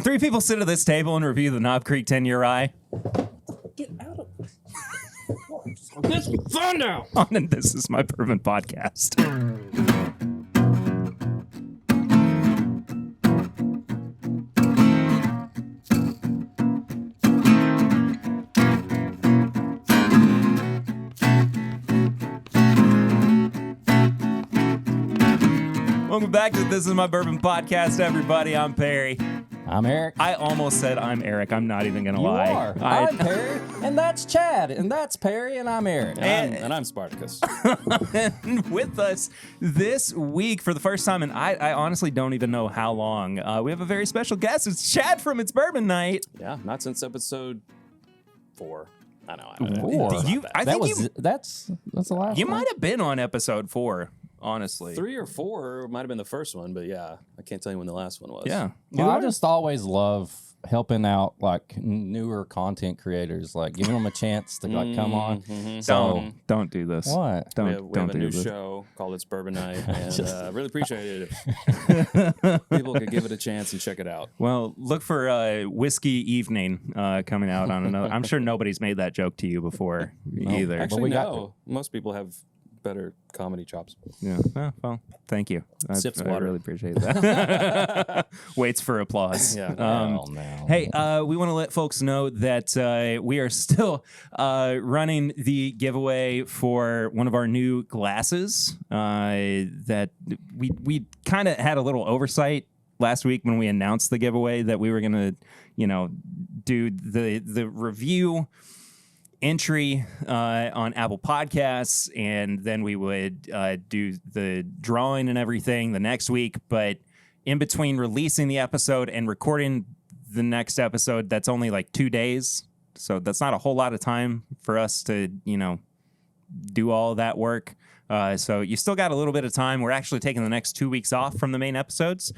Three people sit at this table and review the Knob Creek 10-year rye. Get out of this. Find out. On This Is My Bourbon podcast. Welcome back to This Is My Bourbon podcast, everybody. I'm Perry. I'm Eric. I almost said I'm Eric. I'm not even going to You lie. are. I'm Perry, and that's Chad, and that's Perry, and I'm Eric. And I'm Spartacus. And with us this week for the first time, and I honestly don't even know how long, we have a very special guest. It's Chad from It's Bourbon Night. Yeah, not since episode 4. I know. That's the last You one. might have been on episode 4, honestly. 3 or 4 might have been the first one, but yeah, I can't tell you when the last one was. Yeah. Well, I just always love helping out like newer content creators, like giving them a chance to like come on. Mm-hmm. So Don't do this. what? Don't we have a do new this. show called It's Bourbon Night, and really appreciate it if people could give it a chance and check it out. Well, look for Whiskey Evening coming out on another. I'm sure nobody's made that joke to you before either. Actually, we got no. Most people have better comedy chops. Yeah. Well, thank you. Sips I water. really appreciate that. Waits for applause. Yeah. Hell no. Hey, we want to let folks know that we are still running the giveaway for one of our new glasses that we kind of had a little oversight last week when we announced the giveaway that we were going to, do the review entry on Apple Podcasts, and then we would do the drawing and everything the next week. But in between releasing the episode and recording the next episode, that's only like 2 days. So that's not a whole lot of time for us to, do all of that work. So you still got a little bit of time. We're actually taking the next 2 weeks off from the main episodes.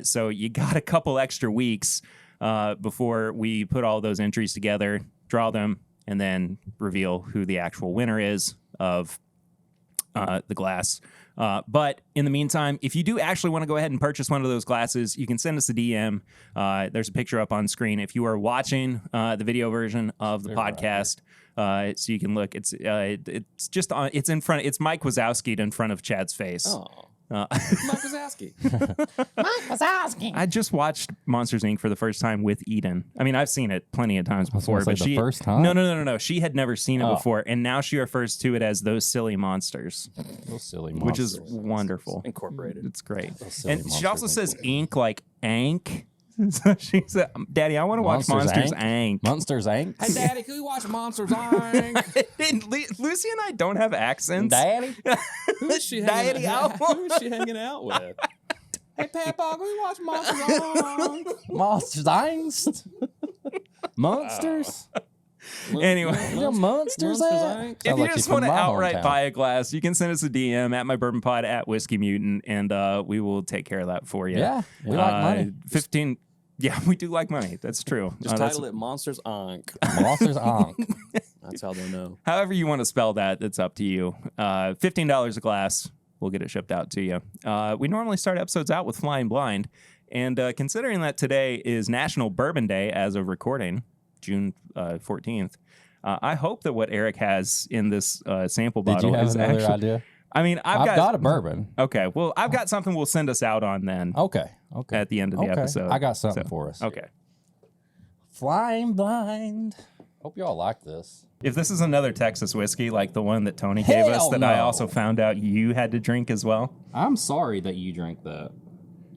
So you got a couple extra weeks before we put all those entries together, draw them, and then reveal who the actual winner is of the glass. But in the meantime, if you do actually want to go ahead and purchase one of those glasses, you can send us a DM. There's a picture up on screen. If you are watching the video version of the podcast, so you can look. It's just on. It's in front. It's Mike Wazowski in front of Chad's face. Oh. Mike Wazowski. Mike Wazowski. I just watched Monsters, Inc. for the first time with Eden. I mean, I've seen it plenty of times before, but the first time? No. She had never seen it before, and now she refers to it as those silly monsters, Those silly monsters. which is wonderful. Incorporated. It's great. silly And she also monsters. says ink like ank. So she said, Daddy, I want to watch Monsters, Inc. Monsters Inc. Hey, Daddy, can we watch Monsters, Inc.? And Lucy and I don't have accents. Daddy. Who is she Daddy, who is she hanging out with? Hey, Papa, can we watch Monsters, Inc.? Monsters Inc. Monsters. Anyway. Your monsters Inc. If you just want to outright buy a glass, you can send us a DM at mybourbonpod at Whiskey Mutant, and we will take care of that for you. Yeah, we like money. 15. Yeah, we do like money. That's true. Just title it Monsters, Inc. Monsters Inc. That's how they'll know. However you want to spell that, it's up to you. $15 a glass. We'll get it shipped out to you. We normally start episodes out with Flying Blind, and considering that today is National Bourbon Day as of recording, June 14th, I hope that what Eric has in this sample Did bottle you have is another actually... idea? I mean, I've got a bourbon. Okay, well, I've got something we'll send us out on then Okay. at the end of the episode. I got something for us. Okay. Flying Blind. Hope y'all like this. If this is another Texas whiskey like the one that Tony gave us Hell that I no. also found out you had to drink as well, I'm sorry that you drank that.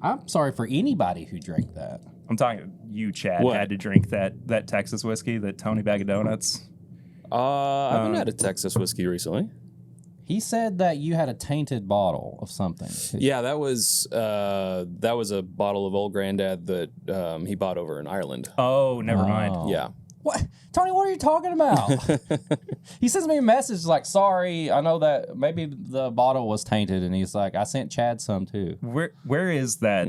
I'm sorry for anybody who drank that. I'm talking you, Chad, What? had to drink that Texas whiskey, that Tony Bag of Donuts. I haven't had a Texas whiskey recently. He said that you had a tainted bottle of something. Yeah, that was a bottle of Old Grandad that he bought over in Ireland. Oh, never mind. Yeah. What? Tony, what are you talking about? He sends me a message like, sorry, I know that maybe the bottle was tainted. And he's like, I sent Chad some too. Where is that?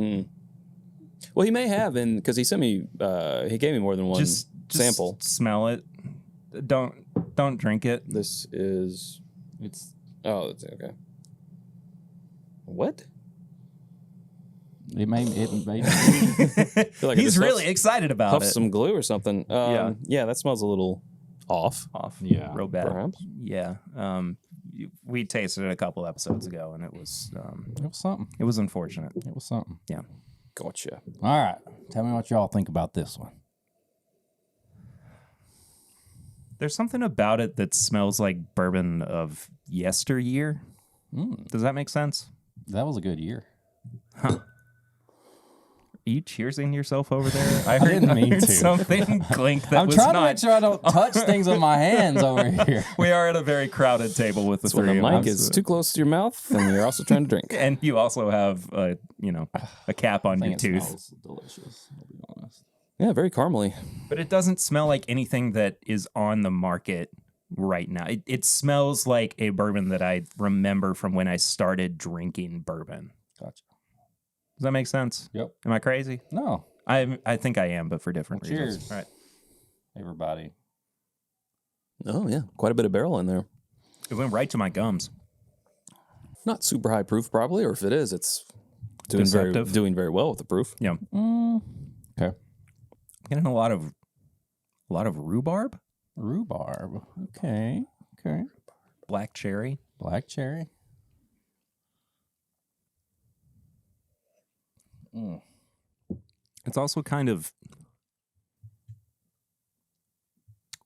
Well, he may have, and because he sent me, he gave me more than one Just sample. smell it. Don't drink it. This is. It's Oh, that's okay. What? It made feel like I He's just really excited about puffed it. some glue or something. Yeah, that smells a little off. Yeah. Real bad. Perhaps. Yeah. We tasted it a couple episodes ago, and it was something. it was unfortunate. It was something. Yeah. Gotcha. All right. Tell me what y'all think about this one. There's something about it that smells like bourbon of yesteryear. Does that make sense? That was a good year. Are you cheersing yourself over there? I heard, didn't mean I heard to. something clink that I'm was trying not. to make sure I don't touch things with my hands over here. We are at a very crowded table with the When three the of mic us. is too close to your mouth and you're also trying to drink. And you also have, a cap on I your think it tooth. smells delicious, I'll be honest. Yeah, very caramely. But it doesn't smell like anything that is on the market right now. It smells like a bourbon that I remember from when I started drinking bourbon. Gotcha. Does that make sense? Yep. Am I crazy? No, I think I am, but for different reasons. cheers. All right. everybody. Oh, yeah. Quite a bit of barrel in there. It went right to my gums. Not super high proof, probably, or if it is, it's doing Deceptive. very well with the proof. Yeah. Okay. Getting a lot of rhubarb, Rhubarb. Okay. black cherry. Black cherry. It's also kind of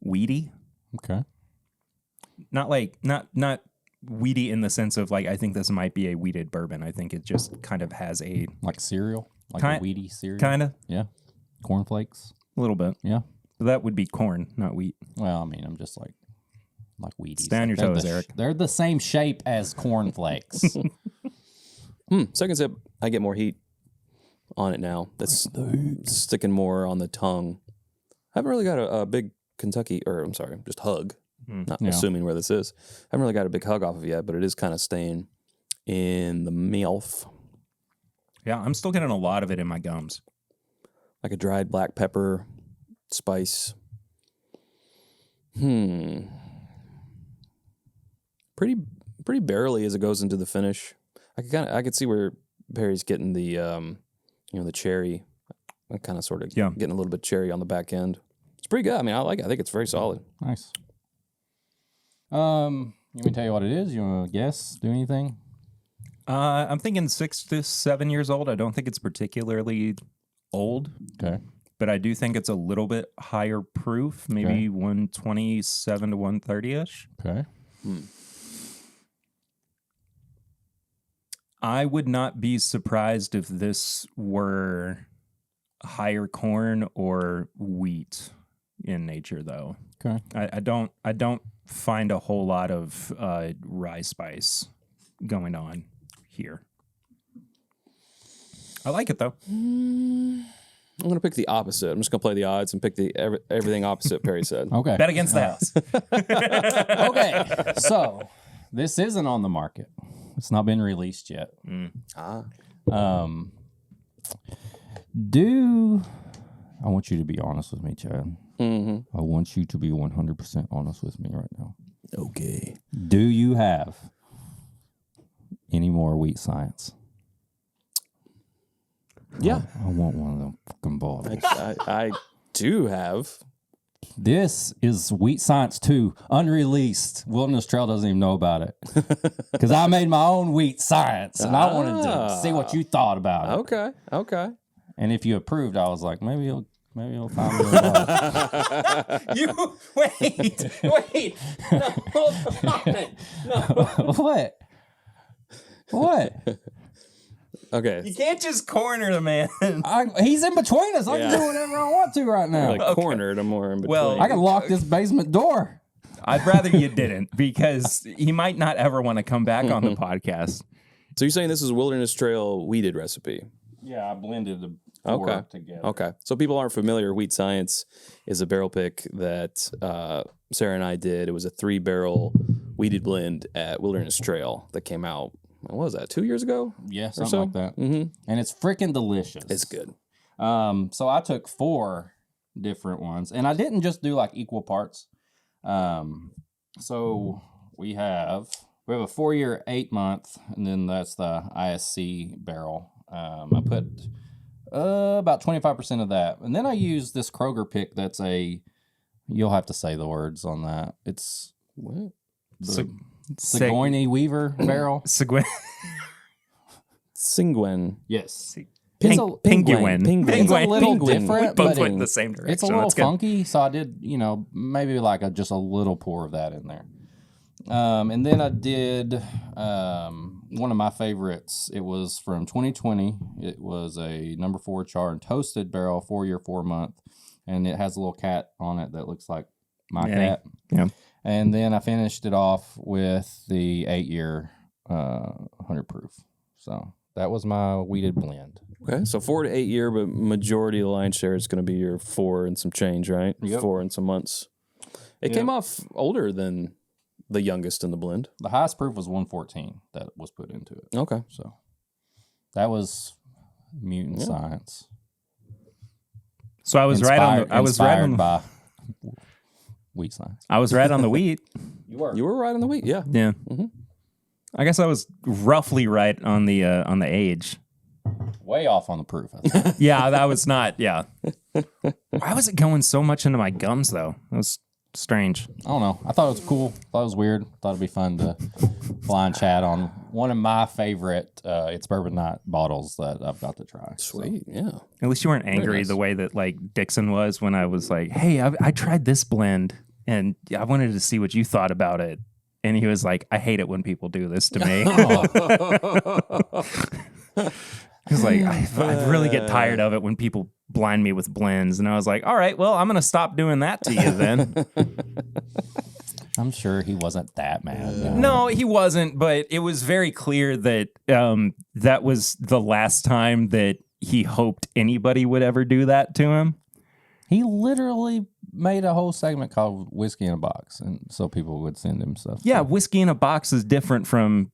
weedy. Okay. Not weedy in the sense of like I think this might be a weeded bourbon. I think it just kind of has a Like cereal. Like Kind- a weedy cereal. kind of Yeah. Cornflakes. a little bit. Yeah. But that would be corn, not wheat. Well, I mean, I'm just like Wheaties. Stay on your They're toes, the Eric. They're the same shape as cornflakes. Second sip, I get more heat on it now. That's sticking more on the tongue. I haven't really got a big Kentucky, or I'm sorry, just hug. Not Yeah. assuming where this is. I haven't really got a big hug off of it yet, but it is kind of staying in the mouth. Yeah, I'm still getting a lot of it in my gums. Like a dried black pepper spice. Pretty barely as it goes into the finish. I could see where Perry's getting the the cherry, kind of sort of getting a little bit cherry on the back end. It's pretty good. I mean, I like it. I think it's very solid. Nice. You want me to tell you what it is? You want to guess? Do anything? I'm thinking 6 to 7 years old. I don't think it's particularly old, Okay. but I do think it's a little bit higher proof, maybe 127 to 130-ish. Okay. I would not be surprised if this were higher corn or wheat in nature, though. Okay. I don't find a whole lot of rye spice going on here. I like it though. I'm going to pick the opposite. I'm just going to play the odds and pick everything opposite Perry said. Okay. Bet against the house. Okay. So this isn't on the market. It's not been released yet. I want you to be honest with me, Chad. I want you to be 100% honest with me right now. Okay. Do you have any more Wheat Science? Yeah. I want one of them fucking bottles. I do have. This is Wheat Science 2, unreleased. Wilderness Trail doesn't even know about it. Because I made my own Wheat Science, and I wanted to see what you thought about it. Okay. And if you approved, I was like, maybe you'll find me a bottle. You wait. No, hold on. No. What? Okay. You can't just corner the man. He's in between us. I can Yeah. do whatever I want to right now. Like cornered, I'm more in between. Well, I can lock this basement door. I'd rather you didn't because he might not ever want to come back on the podcast. So you're saying this is a Wilderness Trail weeded recipe? Yeah, I blended the Okay. together. Okay. So people aren't familiar, Wheat Science is a barrel pick that Sarah and I did. It was a 3-barrel weeded blend at Wilderness Trail that came out. What was that? 2 years ago? Yeah, something so? like that. Mm-hmm. And it's freaking delicious. It's good. So I took 4 different ones, and I didn't just do like equal parts. So we have a 4-year, 8-month, and then that's the ISC barrel. I put about 25% of that, and then I used this Kroger pick. That's you'll have to say the words on that. It's What? Sigourney Weaver barrel. Singwen. Yes. Penguin. It's a little different, Both but went in the same direction. it's a little funky, so I did, maybe like just a little pour of that in there. And then I did one of my favorites. It was from 2020. It was a number 4 char and toasted barrel, 4-year, 4-month, and it has a little cat on it that looks like my cat. Yeah. And then I finished it off with the 8-year 100 proof. So that was my wheated blend. Okay, so 4 to 8 year, but majority of the lion's share is going to be your 4 and some change, right? Yep. 4 and some months. It came off older than the youngest in the blend. The highest proof was 114 that was put into it. Okay. So that was mutant science. So I was right on by wheat science. I was right on the wheat. You were right on the wheat, yeah. Yeah. Mm-hmm. I guess I was roughly right on the age. Way off on the proof, I think. Yeah, that was not. Yeah. Why was it going so much into my gums though? That was strange. I don't know. I thought it was cool. Thought it was weird. Thought it'd be fun to blind chat on one of my favorite It's Bourbon Night bottles that I've got to try. Sweet, yeah. At least you weren't angry the way that like Dixon was when I was like, "Hey, I tried this blend and I wanted to see what you thought about it." And he was like, "I hate it when people do this to me." He's like, I really get tired of it when people blind me with blends. And I was like, all right, well, I'm going to stop doing that to you then. I'm sure he wasn't that mad. No, he wasn't. But it was very clear that that was the last time that he hoped anybody would ever do that to him. He literally made a whole segment called Whiskey in a Box. And so people would send him stuff. Yeah, Whiskey in a Box is different from...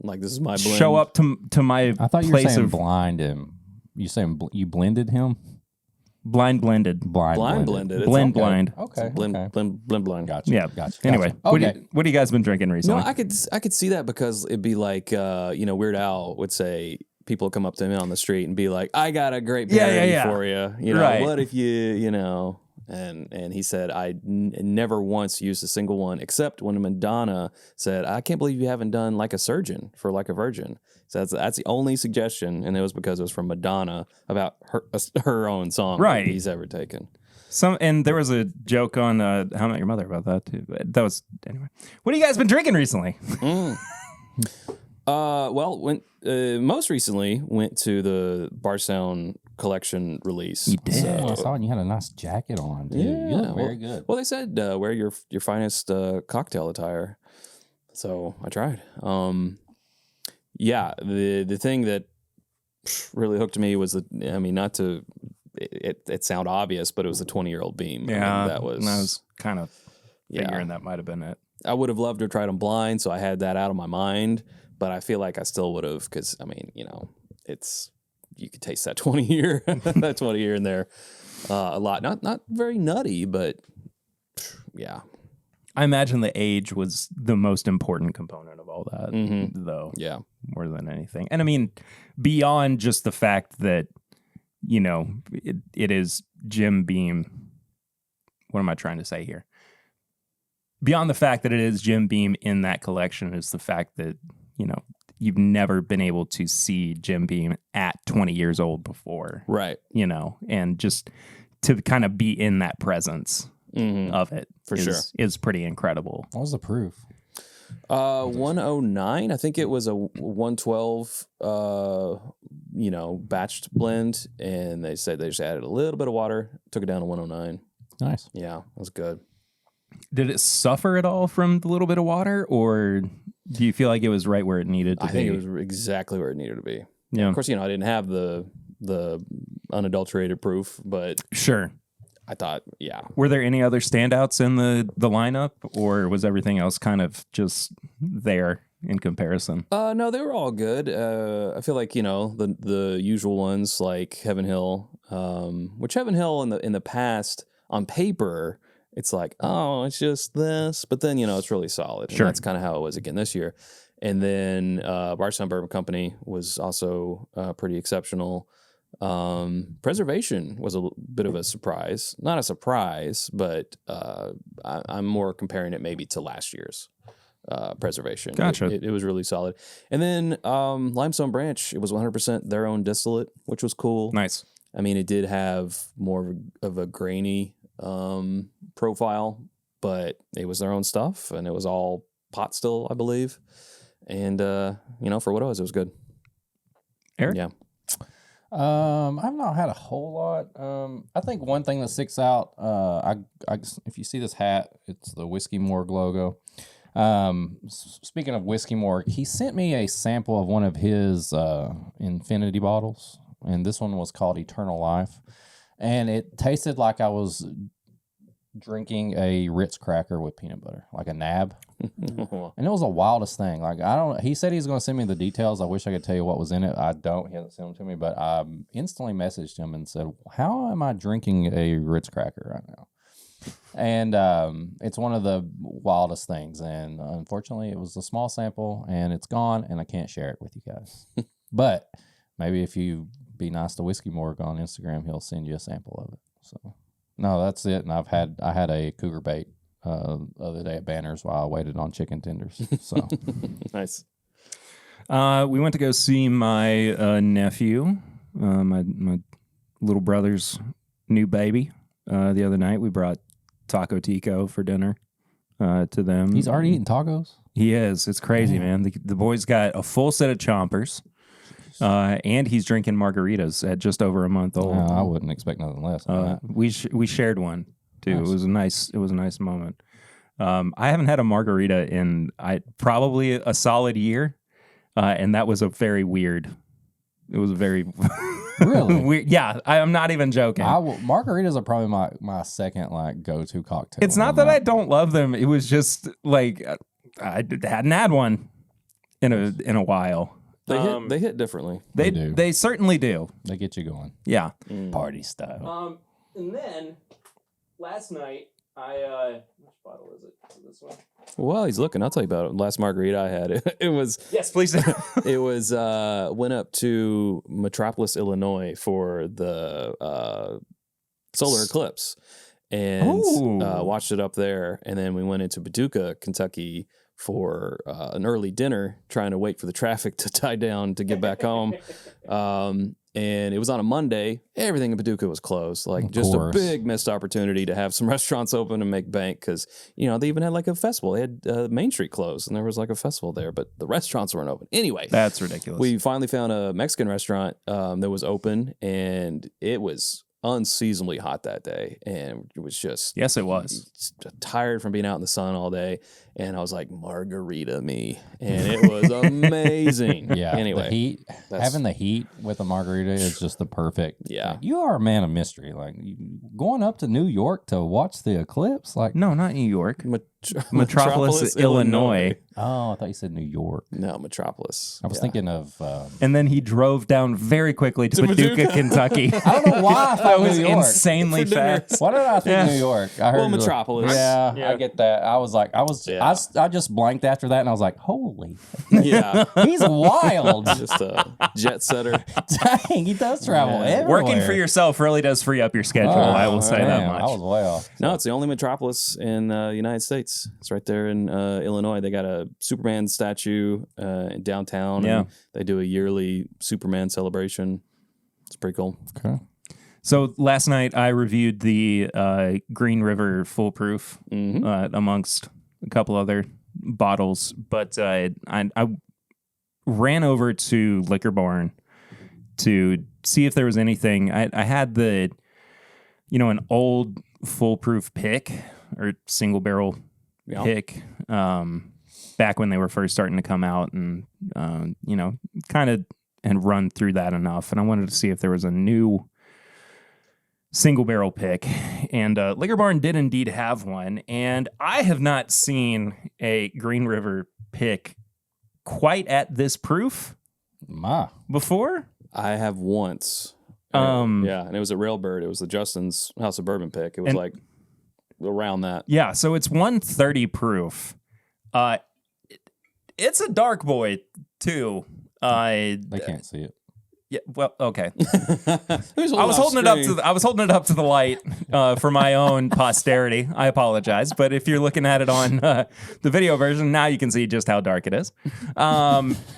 Like, this is my blend. Show up to my I thought you were place saying of blind him. You saying you blended him? blind blended. Blind blended. It's Blend okay. blind. Okay. Blind. Gotcha. Yeah. Gotcha. Anyway, Okay. what have you guys been drinking recently? No, I could see that because it'd be like, Weird Al would say, people come up to him on the street and be like, I got a great parody for you. You know, Right. What if you. And he said, I never once used a single one, except when Madonna said, I can't believe you haven't done Like a Surgeon for Like a Virgin. So that's the only suggestion, and it was because it was from Madonna about her own song Right. that he's ever taken. And there was a joke on How I Met Your Mother about that too. But that was anyway. What have you guys been drinking recently? Most recently went to the Barsound collection release. You did. I saw it and you had a nice jacket on, too. Yeah, You look very good. Well, they said wear your finest cocktail attire, so I tried. The thing that really hooked me was not to it sound obvious, but it was the 20-year-old Beam. Yeah, that was kind of figuring that might have been it. I would have loved to have tried them blind, so I had that out of my mind. But I feel like I still would have, because it's you could taste that 20-year in there a lot. Not very nutty, but yeah. I imagine the age was the most important component of all that, though. Yeah, more than anything. And I mean, beyond just the fact that it is Jim Beam. What am I trying to say here? Beyond the fact that it is Jim Beam in that collection is the fact that you've never been able to see Jim Beam at 20 years old before. Right. And just to kind of be in that presence of it is pretty incredible. What was the proof? 109. I think it was a 112 batched blend, and they said they just added a little bit of water, took it down to 109. Nice. Yeah, that was good. Did it suffer at all from the little bit of water, or do you feel like it was right where it needed to be? I think it was exactly where it needed to be. Yeah. Of course, I didn't have the unadulterated proof, but sure. I thought, yeah. Were there any other standouts in the lineup, or was everything else kind of just there in comparison? No, they were all good. I feel like the usual ones like Heaven Hill, which Heaven Hill in the past on paper, it's like, oh, it's just this, but then it's really solid. Sure. And that's kind of how it was again this year. And then Bardstown Bourbon Company was also pretty exceptional. Preservation was a bit of a surprise. Not a surprise, but I'm more comparing it maybe to last year's preservation. Gotcha. It was really solid. And then Limestone Branch, it was 100% their own distillate, which was cool. Nice. I mean, it did have more of a grainy profile, but it was their own stuff, and it was all pot still, I believe. And for what it was good. Eric? Yeah. I've not had a whole lot. I think one thing that sticks out, if you see this hat, it's the Whiskey Morgue logo. Speaking of Whiskey Morgue, he sent me a sample of one of his Infinity bottles, and this one was called Eternal Life, and it tasted like I was drinking a Ritz cracker with peanut butter, like a nab. And it was the wildest thing. Like, he said he's going to send me the details. I wish I could tell you what was in it. I don't. He hasn't sent them to me, but I instantly messaged him and said, how am I drinking a Ritz cracker right now? And it's one of the wildest things. And unfortunately, it was a small sample, and it's gone, and I can't share it with you guys. But maybe if you be nice to Whiskey Morgue on Instagram, he'll send you a sample of it. So, no, that's it. And I had a cougar bait the other day at Banners while I waited on chicken tenders. So Nice. We went to go see my nephew, my little brother's new baby. The other night, we brought Taco Tico for dinner to them. he's already eating tacos? He is. It's crazy, man. The boy's got a full set of chompers, and he's drinking margaritas at just over a month old. I wouldn't expect nothing less than that. We shared one too. Nice. It was a nice moment. I haven't had a margarita in probably a solid year, and that was a very weird. It was a very Really? weird. Yeah, I'm not even joking. Margaritas are probably my second go-to cocktail. It's not that I don't love them. It was just like I hadn't had one in a while. They hit differently. They do. They certainly do. They get you going. Yeah. Party style. And then last night which bottle is it? Is it this one? Well, he's looking. I'll tell you about it. Last margarita I had, it was. Yes, please. It was went up to Metropolis, Illinois for the solar eclipse, and watched it up there. And then we went into Paducah, Kentucky, for an early dinner, trying to wait for the traffic to die down to get back home. And it was on a Monday. Everything in Paducah was closed. Like, just a big missed opportunity to have some restaurants open and make bank, because, they even had like a festival. They had Main Street closed, and there was like a festival there, but the restaurants weren't open. Anyway. That's ridiculous. We finally found a Mexican restaurant that was open, and it was unseasonably hot that day, and it was just yes, it was tired from being out in the sun all day, and I was like, margarita me, and it was amazing. Yeah. Anyway, the heat, having the heat with a margarita is just the perfect. Yeah. Like, you are a man of mystery. Like, going up to New York to watch the eclipse. Like, no, not New York. Metropolis, Illinois. Oh, I thought you said New York. No, Metropolis. I was thinking of. And then he drove down very quickly to Paducah, Kentucky. I don't know why I thought That was New York. insanely fast. Why did I think New York? I heard Metropolis. Yeah, Yeah. I get that. I just blanked after that, and I was like, holy. Yeah. He's wild. Just a jet setter. Dang, he does travel everywhere. Working for yourself really does free up your schedule. I will say that much. I was way off. No, it's the only Metropolis in the United States. It's right there in Illinois. They got a Superman statue in downtown. Yeah. And they do a yearly Superman celebration. It's pretty cool. Okay. So last night I reviewed the Green River Foolproof amongst a couple other bottles, but I ran over to Liquor Barn to see if there was anything. I had the, an old Foolproof pick or single barrel pick back when they were first starting to come out, and kind of and run through that enough. And I wanted to see if there was a new single barrel pick, and Liquor Barn did indeed have one, and I have not seen a Green River pick quite at this proof before. I have once. Yeah, and it was at Railbird. It was the Justin's House of Bourbon pick. It was like around that. Yeah, so it's 130 proof. It's a dark boy too. They can't see it. Yeah, well, okay. I I was holding it up to the light for my own posterity. I apologize, but if you're looking at it on the video version, now you can see just how dark it is.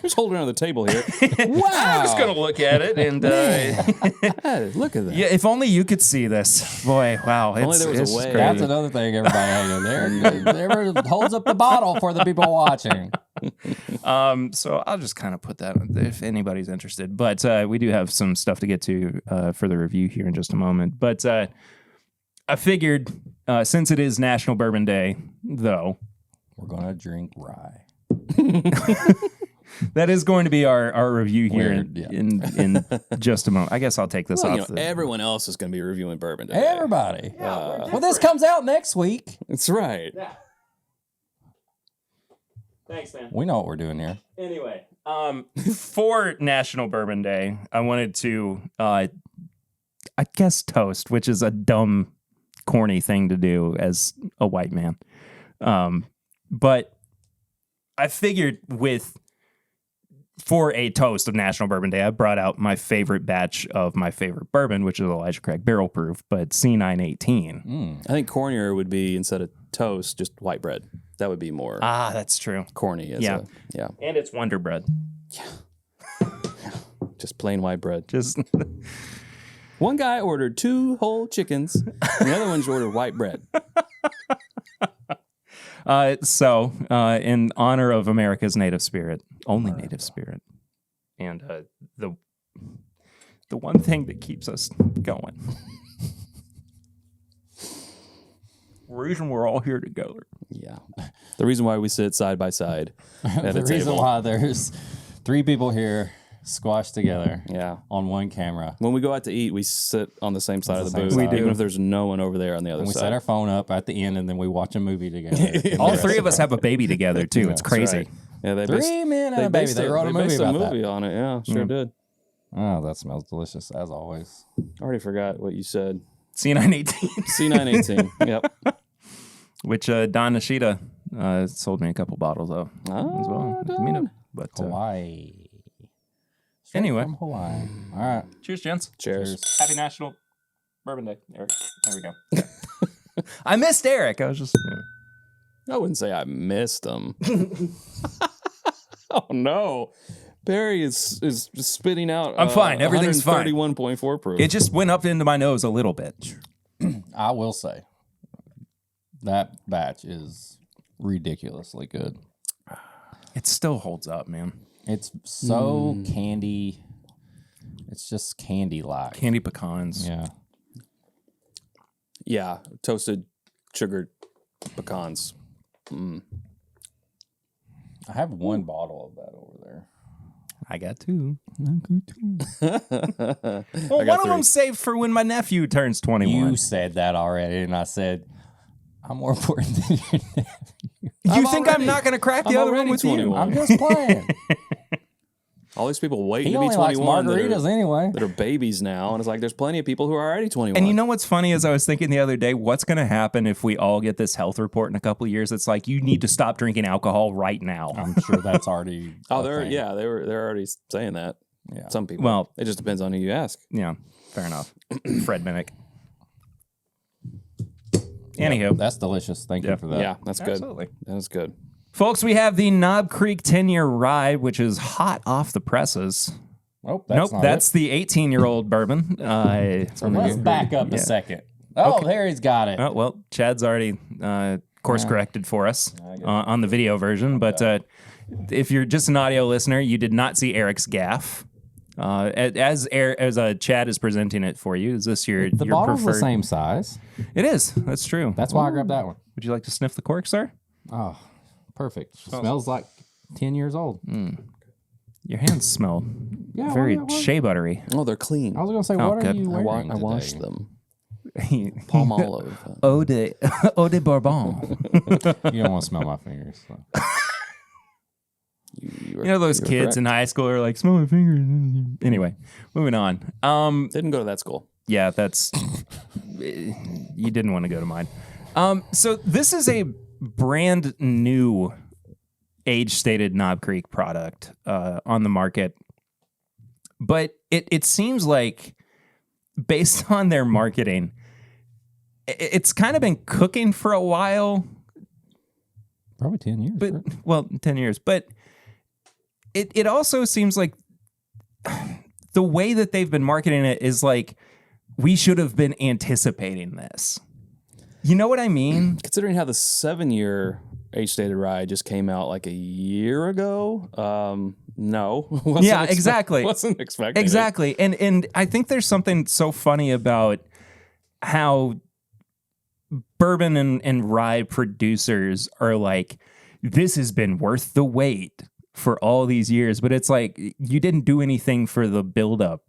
Just holding it on the table here. Wow. I'm just gonna look at it and Hey, look at that. yeah. If only you could see this, boy. Wow, only there was a it's way. crazy. That's another thing everybody hated. There holds up the bottle for the people watching. So I'll just kind of put that if anybody's interested. But we do have some stuff to get to for the review here in just a moment. But I figured since it is National Bourbon Day, though, We're gonna drink rye. that is going to be our review here Weird, yeah. in just a moment. I guess I'll take this Well, off. everyone else is going to be reviewing bourbon today. Everybody. Well, this comes out next week. That's right. Yeah. Thanks, man. We know what we're doing here. Anyway, for National Bourbon Day, I wanted to, I guess, toast, which is a dumb, corny thing to do as a white man. But I figured for a toast of National Bourbon Day, I brought out my favorite batch of my favorite bourbon, which is Elijah Craig Barrel Proof, but C918. I think cornier would be, instead of toast, just white bread. That would be more Ah, that's true. corny. Yeah. Yeah. And it's Wonder Bread. Just plain white bread. Just One guy ordered 2 whole chickens, and the other one's ordered white bread. So, in honor of America's native spirit, only native spirit, and the one thing that keeps us going, the reason we're all here together. Yeah. The reason why we sit side by side at The a reason table. why there's 3 people here squashed together Yeah. on one camera. When we go out to eat, we sit on the same side of the same booth, side. We even do. if there's no one over there on the other And we side. set our phone up at the end, and then we watch a movie together. All 3 of us have a baby together too. It's That's crazy. right. Yeah, they 3 men and a baby. They wrote a movie based about a movie that. on it. Yeah, sure did. Oh, that smells delicious, as always. I already forgot what you said. C918, C918. Yep. which Don Nishida sold me a couple bottles of as well. Oh, I mean, Don. but Hawaii. Straight Anyway. from Hawaii. All right. cheers, gents. Cheers. Happy National Bourbon Day, Eric. There we go. I missed Eric. I was just. I wouldn't say I missed them. Oh no, Barry is just spitting out. I'm fine. Everything's fine. 31.4 proof. It just went up into my nose a little bit. I will say that batch is ridiculously good. It still holds up, man. It's so candy. It's just candy-like. Candy pecans. Yeah. Yeah, toasted sugared pecans. I have 1 bottle of that over there. I got 2. I Well, got one of 3. them saved for when my nephew turns 21. You said that already, and I said, I'm more important than your nephew. You think I'm not going to crack the I'm other one already with 21. you? I'm just playing. All these people waiting He to be only likes 21 margaritas anyway. that are babies now, and it's like there's plenty of people who are already 21. And you know what's funny is I was thinking the other day, what's going to happen if we all get this health report in a couple of years? It's like, you need to stop drinking alcohol right now. I'm sure that's already. oh, a thing. they're already saying that. Yeah. Some people. Well- it just depends on who you ask. Yeah, fair enough. Fred Minnick. Anywho, That's delicious. Thank you for that. Yeah, that's good. absolutely. That's good. Folks, we have the Knob Creek 10-year rye, which is hot off the presses. Oh, that's not That's the 18-year-old bourbon. Let's back up a second. Oh, there he's got it. Oh, well, Chad's already course corrected for us on the video version. But if you're just an audio listener, you did not see Eric's gaff. As Chad is presenting it for you, is this your The your bottle's preferred? the same size. It is. That's true. That's why I grabbed that one. Would you like to sniff the cork, sir? Oh, perfect. Smells like 10 years old. Your hands smell Yeah, very what- shea buttery. Oh, they're clean. I was going to say, Oh, what good. are you I wearing washed today? them. Palm olive. Eau de Bourbon. You don't want to smell my fingers. So. You You know those kids in high school are like, smell my fingers. Anyway, moving on. didn't go to that school. Yeah, that's you didn't want to go to mine. So this is a brand new age-stated Knob Creek product on the market. But it seems like, based on their marketing, it's kind of been cooking for a while. Probably 10 years. But, right? well, 10 years. But it also seems like the way that they've been marketing it is like, we should have been anticipating this. You know what I mean? Considering how the 7-year age-stated rye just came out like a year ago, no. Yeah, exactly. Wasn't expecting Exactly. And I think there's something so funny about how bourbon and rye producers are like, this has been worth the wait for all these years, but it's like, you didn't do anything for the buildup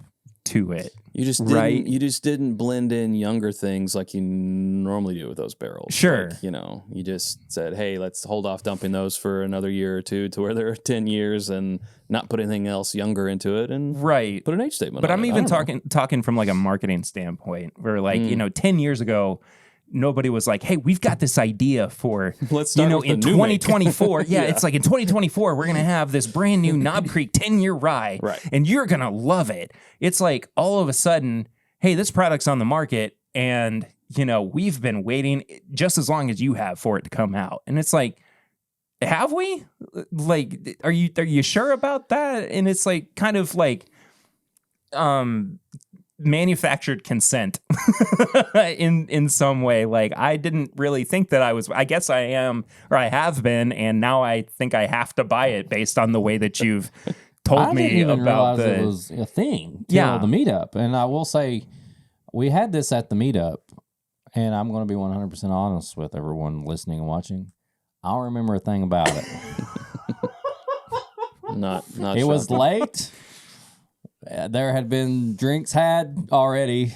to it. You just didn't, you just didn't blend in younger things like you normally do with those barrels. Sure. Like, you just said, hey, let's hold off dumping those for another year or two to where they're 10 years and not put anything else younger into it and put an age statement But on I'm it. even talking from like a marketing standpoint where like, 10 years ago, nobody was like, hey, we've got this idea for, let's start with in the new make. 2024. Yeah, it's like in 2024, we're going to have this brand new Knob Creek 10-year rye, Right. and you're going to love it. It's like all of a sudden, hey, this product's on the market, and, we've been waiting just as long as you have for it to come out. And it's like, have we? Like, are you sure about that? And it's like, kind of like, manufactured consent in some way. Like, I didn't really think that I guess I am, or I have been, and now I think I have to buy it based on the way that you've told me didn't even about realize it was a thing till Yeah. the meetup. And I will say, we had this at the meetup, and I'm going to be 100% honest with everyone listening and watching. I don't remember a thing about it. Not It was shocking. late. There had been drinks had already.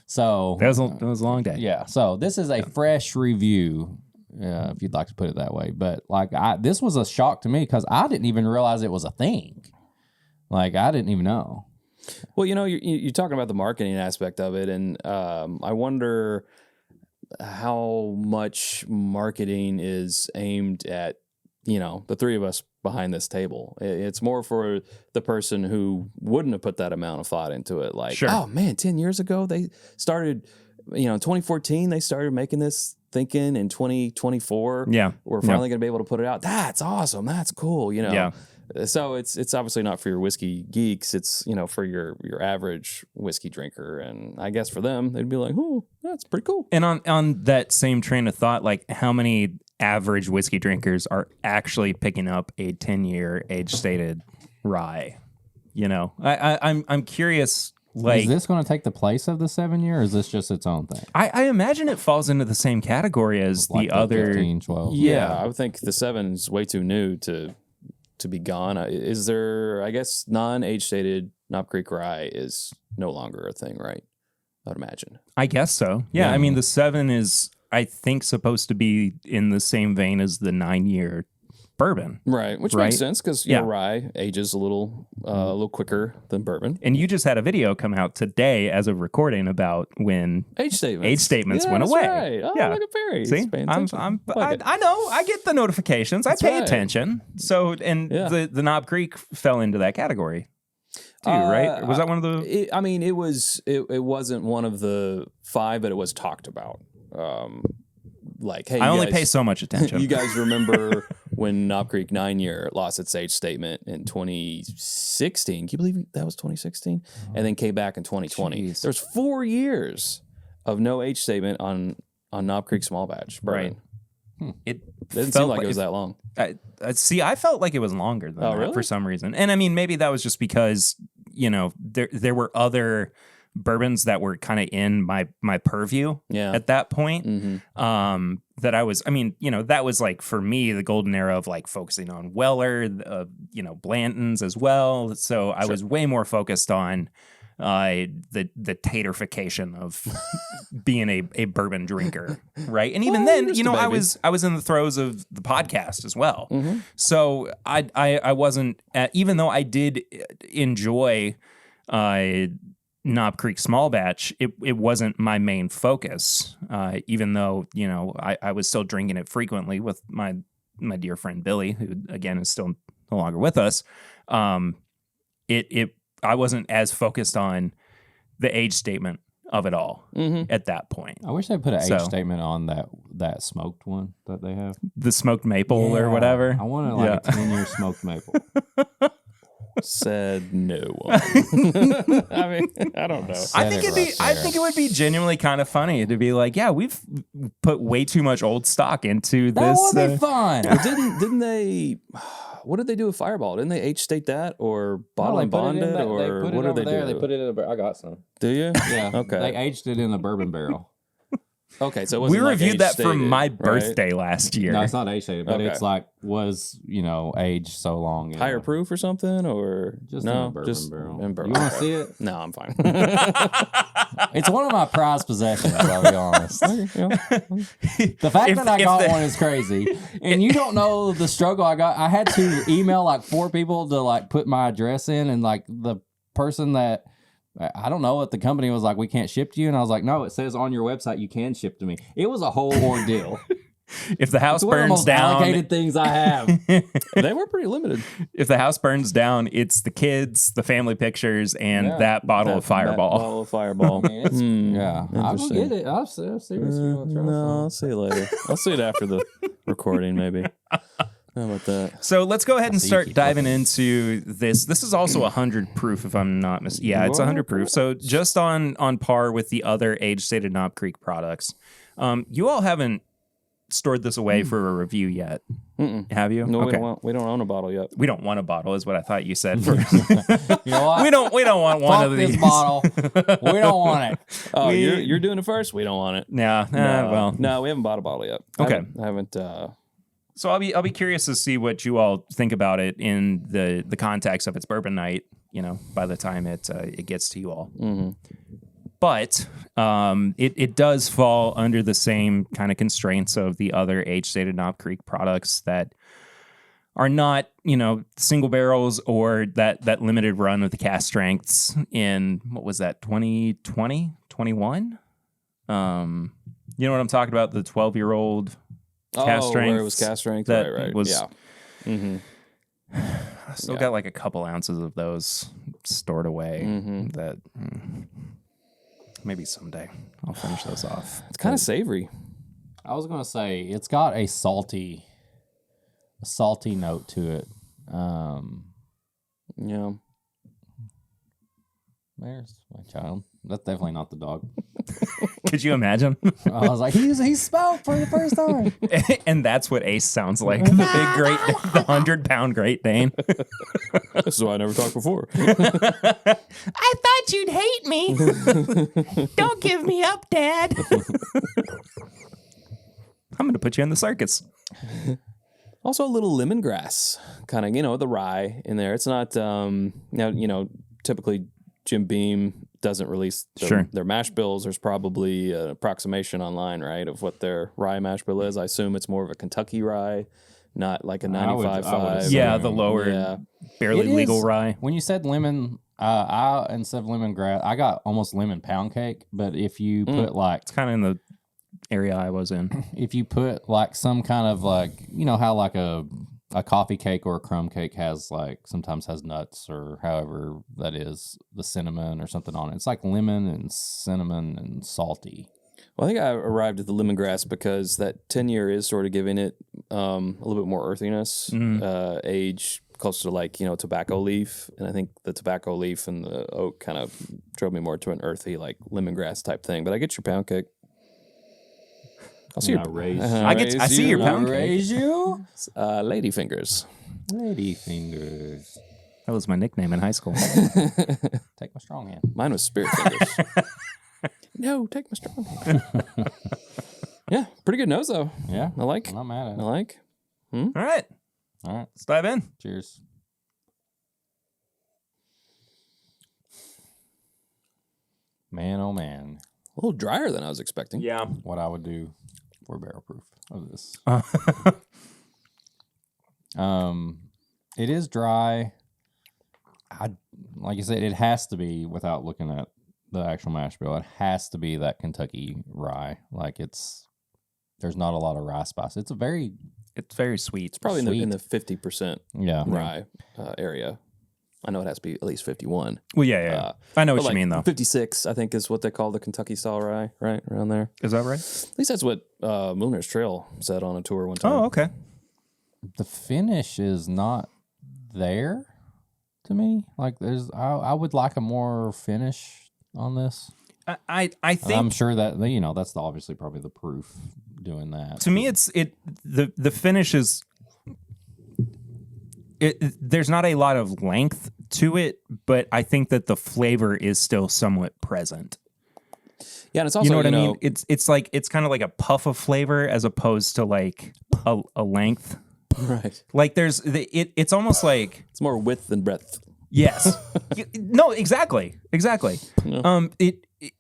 So That was a long day. yeah. So this is a fresh review, if you'd like to put it that way. But like, this was a shock to me because I didn't even realize it was a thing. Like, I didn't even know. Well, you're talking about the marketing aspect of it, and I wonder how much marketing is aimed at, the three of us behind this table. It's more for the person who wouldn't have put that amount of thought into it. Like, Sure. oh man, 10 years ago they started, in 2014 they started making this, thinking in 2024 Yeah. we're finally going to be able to put it out. That's awesome. That's cool. Yeah. So it's obviously not for your whiskey geeks. It's, for your average whiskey drinker. And I guess for them, they'd be like, oh, that's pretty cool. And on that same train of thought, like, how many average whiskey drinkers are actually picking up a 10-year age-stated rye? I'm curious. Like, Is this going to take the place of the 7-year, or is this just its own thing? I imagine it falls into the same category as Like the other 15, 12. Yeah. I would think the 7's way too new to be gone. Is there, I guess, non-age stated Knob Creek rye is no longer a thing, right? I'd imagine. I guess so. Yeah, I mean, the 7 is, I think, supposed to be in the same vein as the 9-year bourbon. Right, which Right? makes sense because rye ages a little quicker than bourbon. And you just had a video come out today as of recording about when Age age statements Yeah, went that's away. Right. Oh, Yeah. look at Barry. See, He's paying I attention. Like it. know, I get the notifications. I pay right. attention. So, and Yeah. the Knob Creek fell into that category too, right? Or was that one of the? It wasn't one of the 5, but it was talked about. Like, hey, I you only guys- pay so much attention. You guys remember when Knob Creek 9-year lost its age statement in 2016? Can you believe that was 2016? And then came back in 2020. Jeez. There's 4 years of no age statement on Knob Creek small batch bourbon. It Didn't felt seem like it was that long. I felt like it was longer than that really? for some reason. And I mean, maybe that was just because, there were other bourbons that were kind of in my purview at that point. Mm-hmm. That I was, that was like, for me, the golden era of like focusing on Weller, Blanton's as well. So I was way more focused on the taterification of being a bourbon drinker, right? And even then, just a I baby. was in the throes of the podcast as well. Mm-hmm. So I wasn't, even though I did enjoy Knob Creek small batch, it wasn't my main focus, even though, I was still drinking it frequently with my my dear friend Billy, who again is still no longer with us, I wasn't as focused on the age statement of it all at that point. I wish they put an age statement on that smoked one that they have. The smoked maple or whatever. I want a 10-year smoked maple. Said no one. I mean, I don't know. I think it would be genuinely kind of funny to be like, yeah, we've put way too much old stock into this. That would be fun. Didn't they? What did they do with Fireball? Didn't they age state that or bottle and bond it, or what did they do? They put it in I got some. Do you? Yeah. Okay. They aged it in a bourbon barrel. Okay, so it we wasn't reviewed that for my right? birthday last year. No, it's not age stated, but Okay. it's like aged so long. Higher proof or something, or Just no, in a bourbon just barrel. in bourbon. You want to see it? No, I'm fine. It's one of my prized possessions, I'll be honest. The fact that I got one is crazy. And you don't know the struggle I got. I had to email like 4 people to like put my address in, and like the person that I don't know what the company was like, we can't ship to you. And I was like, no, it says on your website you can ship to me. It was a whole ordeal. If the house It's one of the burns most down, allocated things I have. They were pretty limited. if the house burns down, it's the kids, the family pictures, and that bottle of Fireball. Bottle of Fireball. I mean, yeah, I'll go Interesting. get it. I'm serious. No, I'll see you later. I'll see it after the recording, maybe. How about that? So let's go ahead and see you start keep diving into this. This is also 100 proof, if I'm not mistaken. Yeah, it's 100 proof. So just on par with the other age-stated Knob Creek products. You all haven't stored this away for a review yet, have you? No, Okay. we don't own a bottle yet. We don't want a bottle, is what I thought you said. You know what? we don't want one Fuck of these. this bottle. We don't want it. Oh, you're doing it first? We don't want it. Yeah. Well. No, we haven't bought a bottle yet. Okay. I haven't So I'll be curious to see what you all think about it in the context of its bourbon night. By the time it gets to you all. Mm-hmm. But it does fall under the same kind of constraints of the other age-stated Knob Creek products that are not, single barrels or that limited run of the cast strengths in, what was that, 2020, 21? You know what I'm talking about? The 12-year-old cast strength. Where it was cast strength. That Right. was- Yeah. Mm-hmm. I still got like a couple ounces of those stored away. Mm-hmm. That maybe someday I'll finish those off. It's kind of savory. I was gonna say it's got a salty note to it. Yeah. There's my child. That's definitely not the dog. Could you imagine? I was like, he spoke for the first time. And that's what Ace sounds like. The big great, the 100-pound Great Dane. This is why I never talked before. I thought you'd hate me. Don't give me up, Dad. I'm going to put you in the circus. Also a little lemongrass, kind of, the rye in there. It's not, now, typically Jim Beam doesn't release their mash bills. There's probably an approximation online, right, of what their rye mash bill is. I assume it's more of a Kentucky rye, not like a 95.5. Yeah, the lower, barely legal rye. When you said lemon, I instead of lemongrass, I got almost lemon pound cake. But if you put like, It's kind of in the area I was in. if you put like some kind of like, how like a coffee cake or a crumb cake has like sometimes has nuts or however that is, the cinnamon or something on it. It's like lemon and cinnamon and salty. Well, I think I arrived at the lemongrass because that 10-year is sort of giving it a little bit more earthiness, age closer to like, tobacco leaf. And I think the tobacco leaf and the oak kind of drove me more to an earthy, like lemongrass type thing. But I get your pound cake. I'll see your I see your pound cake. Raise you? Lady fingers. Lady fingers. That was my nickname in high school. Take my strong hand. Mine was spirit fingers. No, take my strong hand. Yeah, pretty good nose though. Yeah. I like. I'm not mad at it. I like. All right. All right. Let's dive in. Cheers. Man, oh man. A little drier than I was expecting. Yeah. What I would do for barrel proof of this. It is dry. Like I said, it has to be, without looking at the actual mash bill, it has to be that Kentucky rye. Like there's not a lot of rye spice. It's a very It's very sweet. It's probably in the 50% rye area. I know it has to be at least 51. Well, yeah. I know what you mean, though. 56, I think, is what they call the Kentucky style rye, right? Around there. Is that right? At least that's what Mooners Trail said on a tour one time. Oh, okay. The finish is not there to me. Like, I would like a more finish on this. I think I'm sure that that's obviously probably the proof doing that. To me, the finish is. There's not a lot of length to it, but I think that the flavor is still somewhat present. Yeah, and it's also you know what I mean. It's kind of like a puff of flavor as opposed to like a length. Right. Like it's almost like it's more width than breadth. Yes. No, exactly. Yeah.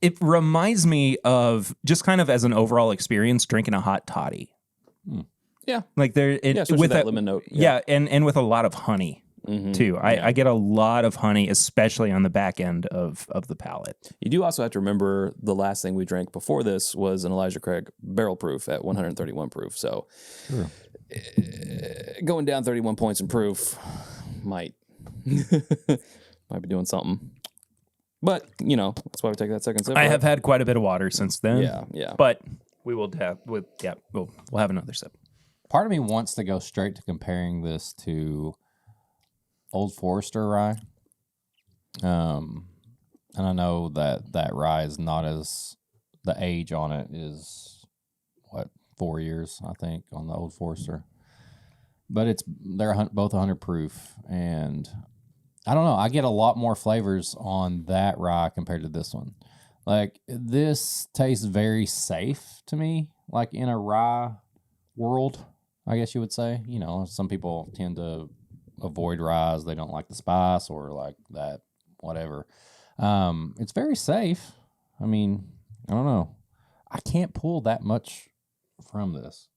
It reminds me of just kind of as an overall experience drinking a hot toddy. Yeah. Like with that lemon note. Yeah, and with a lot of honey too. I get a lot of honey, especially on the back end of the palate. You do also have to remember the last thing we drank before this was an Elijah Craig barrel proof at 131 proof. So going down 31 points in proof might be doing something. But, that's why we take that second sip. I have had quite a bit of water since then. Yeah. But we will have we'll have another sip. Part of me wants to go straight to comparing this to Old Forester rye. And I know that rye is not as, the age on it is 4 years, I think, on the Old Forester. But they're both 100 proof, and I don't know, I get a lot more flavors on that rye compared to this one. Like, this tastes very safe to me, like in a rye world, I guess you would say. Some people tend to avoid rye. They don't like the spice or like that, whatever. It's very safe. I mean, I don't know. I can't pull that much from this.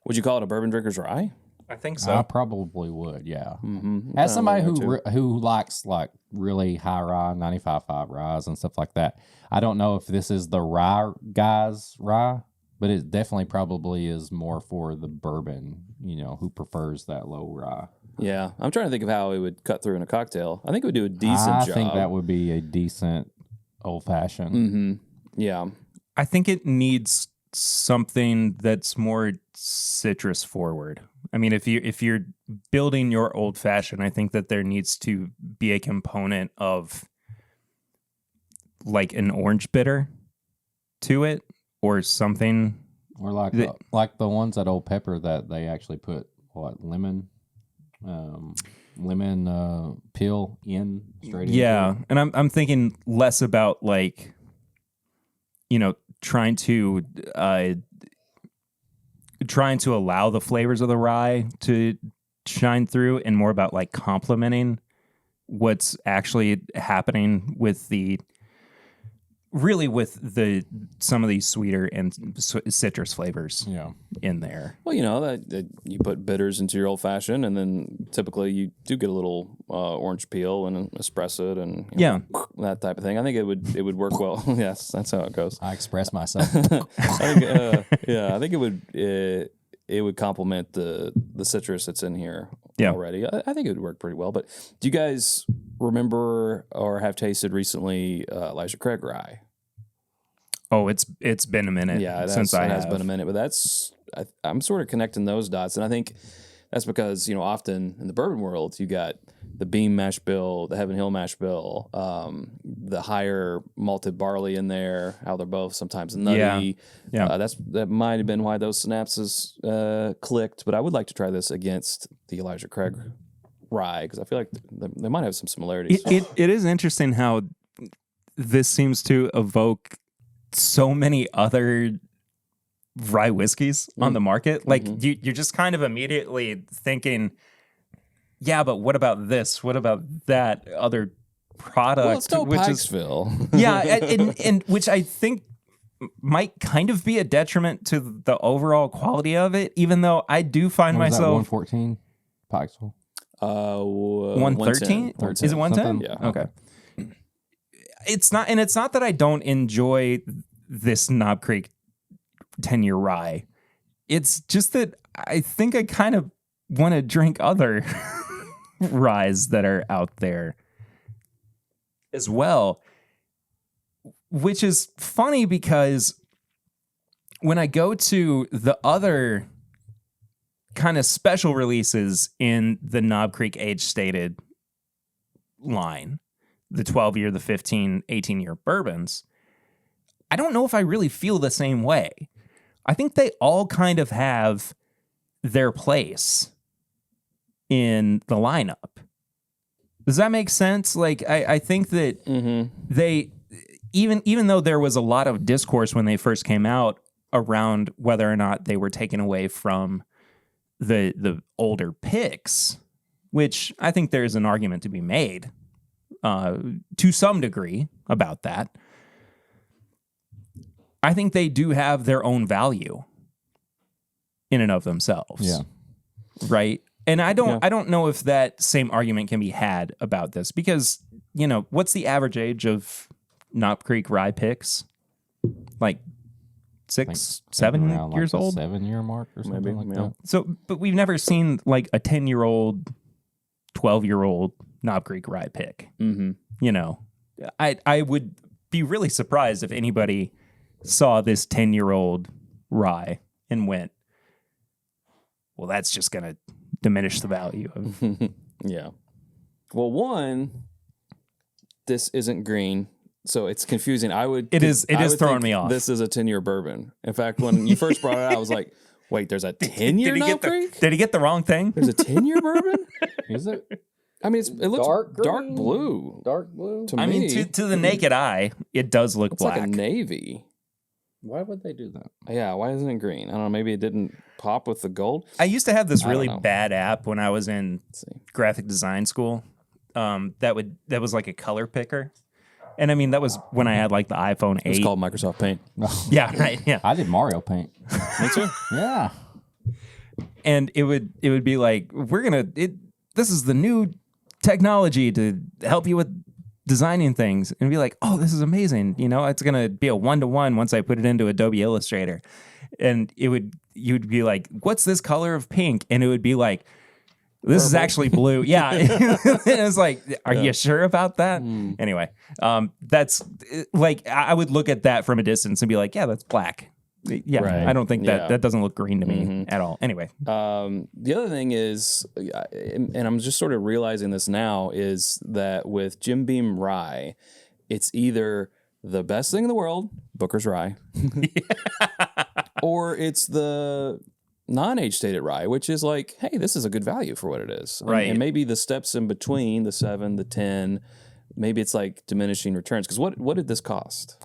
Would you call it a bourbon drinker's rye? I think so. I probably would, yeah. Mm-hmm. As somebody who likes like really high rye, 95.5 ryes and stuff like that, I don't know if this is the rye guy's rye, but it definitely probably is more for the bourbon, who prefers that low rye. Yeah, I'm trying to think of how it would cut through in a cocktail. I think it would do a decent job. I think that would be a decent old-fashioned. Mm-hmm. Yeah. I think it needs something that's more citrus forward. I mean, if you're building your old fashioned, I think that there needs to be a component of like an orange bitter to it or something. Or like the ones at Old Pepper that they actually put lemon peel in straight into it. And I'm thinking less about like, trying to allow the flavors of the rye to shine through, and more about like complementing what's actually happening with some of these sweeter and citrus flavors in there. Well, that you put bitters into your old fashioned, and then typically you do get a little orange peel and espresso it, and that type of thing. I think it would work well. Yes, that's how it goes. I express myself. I think it would complement the citrus that's in here already. I think it would work pretty well. But do you guys remember or have tasted recently Elijah Craig rye? Oh, it's been a minute since it has been a minute. But I'm sort of connecting those dots, and I think that's because often in the bourbon world you got the Beam mash bill, the Heaven Hill mash bill, the higher malted barley in there. How they're both sometimes nutty. That might have been why those synapses clicked. But I would like to try this against the Elijah Craig rye because I feel like they might have some similarities. It is interesting how this seems to evoke so many other rye whiskeys on the market. Like you're just kind of immediately thinking, yeah, but what about this? What about that other product? Well, it's no Pikesville. And which I think might kind of be a detriment to the overall quality of it, even though I do find myself 114 Pikesville. 113? Is it 110? Yeah. Okay. It's not that I don't enjoy this Knob Creek 10-year rye. It's just that I think I kind of want to drink other ryes that are out there as well, which is funny because when I go to the other kind of special releases in the Knob Creek age stated line, the 12-year, the 15, 18-year bourbons, I don't know if I really feel the same way. I think they all kind of have their place in the lineup. Does that make sense? Like, I think that they, even though there was a lot of discourse when they first came out around whether or not they were taken away from the older picks, which I think there's an argument to be made to some degree about that. I think they do have their own value in and of themselves. Yeah. Right. And I don't know if that same argument can be had about this because, what's the average age of Knob Creek rye picks? Like 6, 7 years old? 7-year mark or something like that. So, but we've never seen like a 10-year-old, 12-year-old Knob Creek rye pick. I would be really surprised if anybody saw this 10-year-old rye and went, well, that's just going to diminish the value of. Yeah. Well, one, this isn't green, so it's confusing. It is throwing me off. This is a 10-year bourbon. In fact, when you first brought it out, I was like, wait, there's a 10-year Knob Creek? Did he get the wrong thing? There's a 10-year bourbon? Is it? I mean, it looks dark blue. Dark blue? To me. I mean, to the naked eye, it does look it's black. Like a navy. Why would they do that? Yeah, why isn't it green? I don't know. Maybe it didn't pop with the gold. I used to have this really bad app when I was in graphic design school. That was like a color picker, and I mean that was when I had like the iPhone 8. It's called Microsoft Paint. Yeah, right. Yeah, I did Mario Paint. Me too. Yeah, and it would be like this is the new technology to help you with designing things, and be like, oh, this is amazing. It's going to be a 1-to-1 once I put it into Adobe Illustrator. And you'd be like, what's this color of pink? And it would be like, this is actually blue. Yeah. And it's like, are you sure about that? Anyway, that's like, I would look at that from a distance and be like, yeah, that's black. Yeah. Right. I don't think that doesn't look green to me at all. Anyway. The other thing is, and I'm just sort of realizing this now, is that with Jim Beam Rye, it's either the best thing in the world, Booker's Rye, or it's the non-age stated rye, which is like, hey, this is a good value for what it is. Right. And maybe the steps in between, the 7, the 10, maybe it's like diminishing returns. Because what did this cost?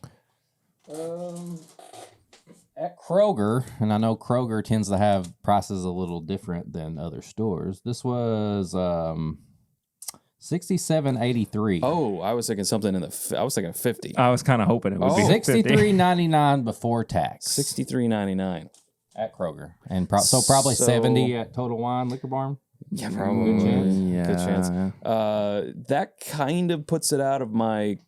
At Kroger, and I know Kroger tends to have prices a little different than other stores. This was $67.83. Oh, I was thinking something I was thinking 50. I was kind of hoping it would be $63.99 before tax. $63.99 at Kroger, and probably 70 at Total Wine Liquor Barn. Yeah, probably. Good chance. Yeah. Good chance. That kind of puts it out of my